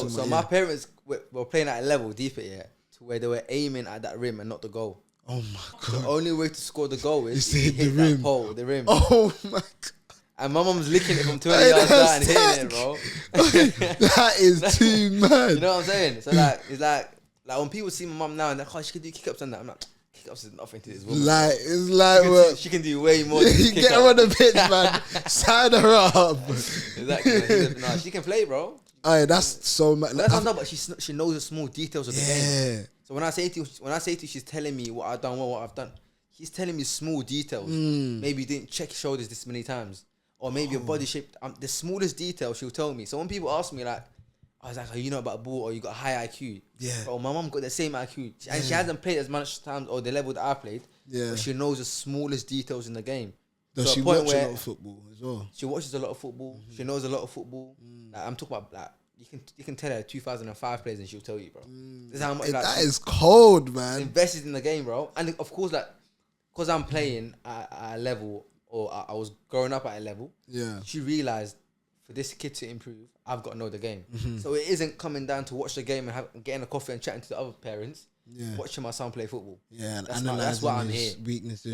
So my parents were playing at a level deep it, yeah, to where they were aiming at that rim and not the goal. Oh my god! The only way to score the goal is to hit the rim. The rim. Oh my god! And my mum's licking it from 20 yards down and hitting it, bro. That is too mad. You know what I'm saying? So like, it's like when people see my mum now and they're like, oh, she can do kick ups and that. I'm like, kick ups is nothing to this woman. Like, it's like she can do way more. Than you get her on the pitch, man. Sign her up. Exactly. No, she can play, bro. Aye, that's so mad. That's not, but she knows the small details of the game. So when I say to you, she's telling me what I've done well, what I've done. She's telling me small details. Maybe you didn't check your shoulders this many times, or maybe your body shape. The smallest detail she'll tell me. So when people ask me like, I was like, oh, you know about ball, or you got high IQ. Bro, my mum got the same IQ, and she hasn't played as much times or the level that I played. But she knows the smallest details in the game. Does she watch a lot of football as well? She watches a lot of football. She knows a lot of football. Like, I'm talking about like. You can tell her 2005 players and she'll tell you, bro. This is how much, like, that is cold, man. Invested in the game, bro. And of course, like, because I'm playing at a level, or I was growing up at a level. She realized for this kid to improve, I've got to know the game. So it isn't coming down to watch the game and getting a coffee and chatting to the other parents. Watching my son play football. And that's why I'm here. Weaknesses,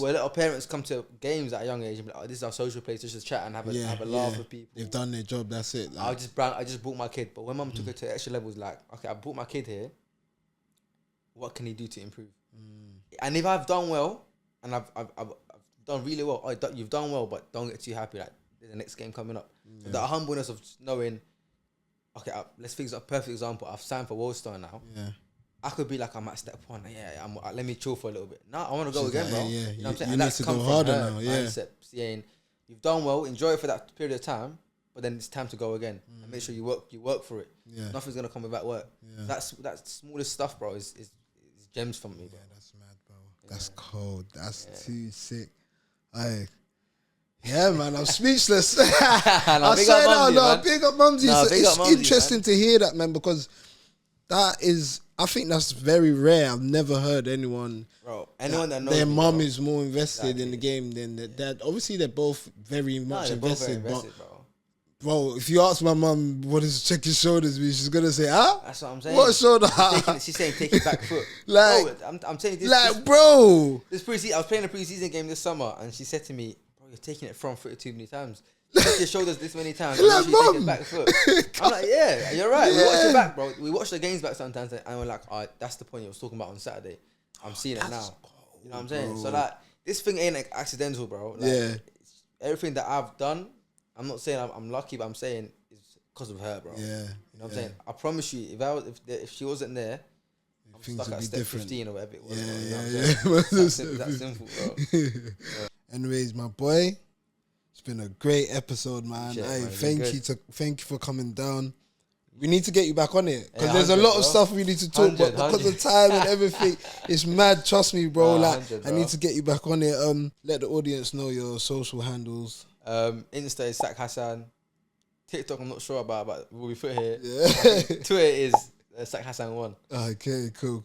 where a lot of parents come to games at a young age and be like, oh, this is our social place, just to chat and have a laugh with people. They've done their job, that's it. Like, I just brought my kid. But when mum took it to extra levels, like, okay, I brought my kid here. What can he do to improve? And if I've done well, and I've done really well, you've done well, but don't get too happy. Like, there's the next game coming up. So the humbleness of knowing, okay, let's fix a perfect example. I've signed for Wealdstone now. I could be like, I'm at step 1. Let me chill for a little bit. Nah, I want to go again, bro. You know what I'm saying? You need to go harder now. Mindset, saying, you've done well, enjoy it for that period of time, but then it's time to go again. And make sure you work for it. Nothing's gonna come without work. That's smallest stuff, bro. Is gems from me, bro. That's mad, bro. That's cold. That's too sick. Yeah, man, I'm speechless. I say no, big up Mumsy. It's interesting to hear that, man, because that is, I think that's very rare. I've never heard anyone that knows their mum is more invested in the game than their dad. Obviously, they're both very much invested, bro, if you ask my mum what does check your shoulders mean, she's gonna say, huh? That's what I'm saying. What shoulder? She's saying take your back foot. Like, bro, I'm saying this. Like, bro, this preseason, I was playing a preseason game this summer, and she said to me, bro, you're taking it front foot too many times. You take your shoulders this many times. Like, you take your back foot. I'm like, yeah, you're right. We watch your back, bro. We watch the games back sometimes, and we're like, all right, that's the point you was talking about on Saturday. I'm seeing it now. Cold, you know what I'm saying? Bro. So like, this thing ain't like accidental, bro. Like, everything that I've done, I'm not saying I'm lucky, but I'm saying it's because of her, bro. You know what I'm saying? I promise you, if she wasn't there, I'm stuck at step 15 or whatever it was. That's simple, bro. Anyways, my boy, it's been a great episode, man. Thank you for coming down. We need to get you back on it because there's a lot of stuff we need to talk about because of time and everything. It's mad, trust me, bro. Like, I need to get you back on it. Let the audience know your social handles. Insta is Sak Hassan. TikTok, I'm not sure about, but we'll be put here. Twitter is Sak Hassan 1. Okay, cool.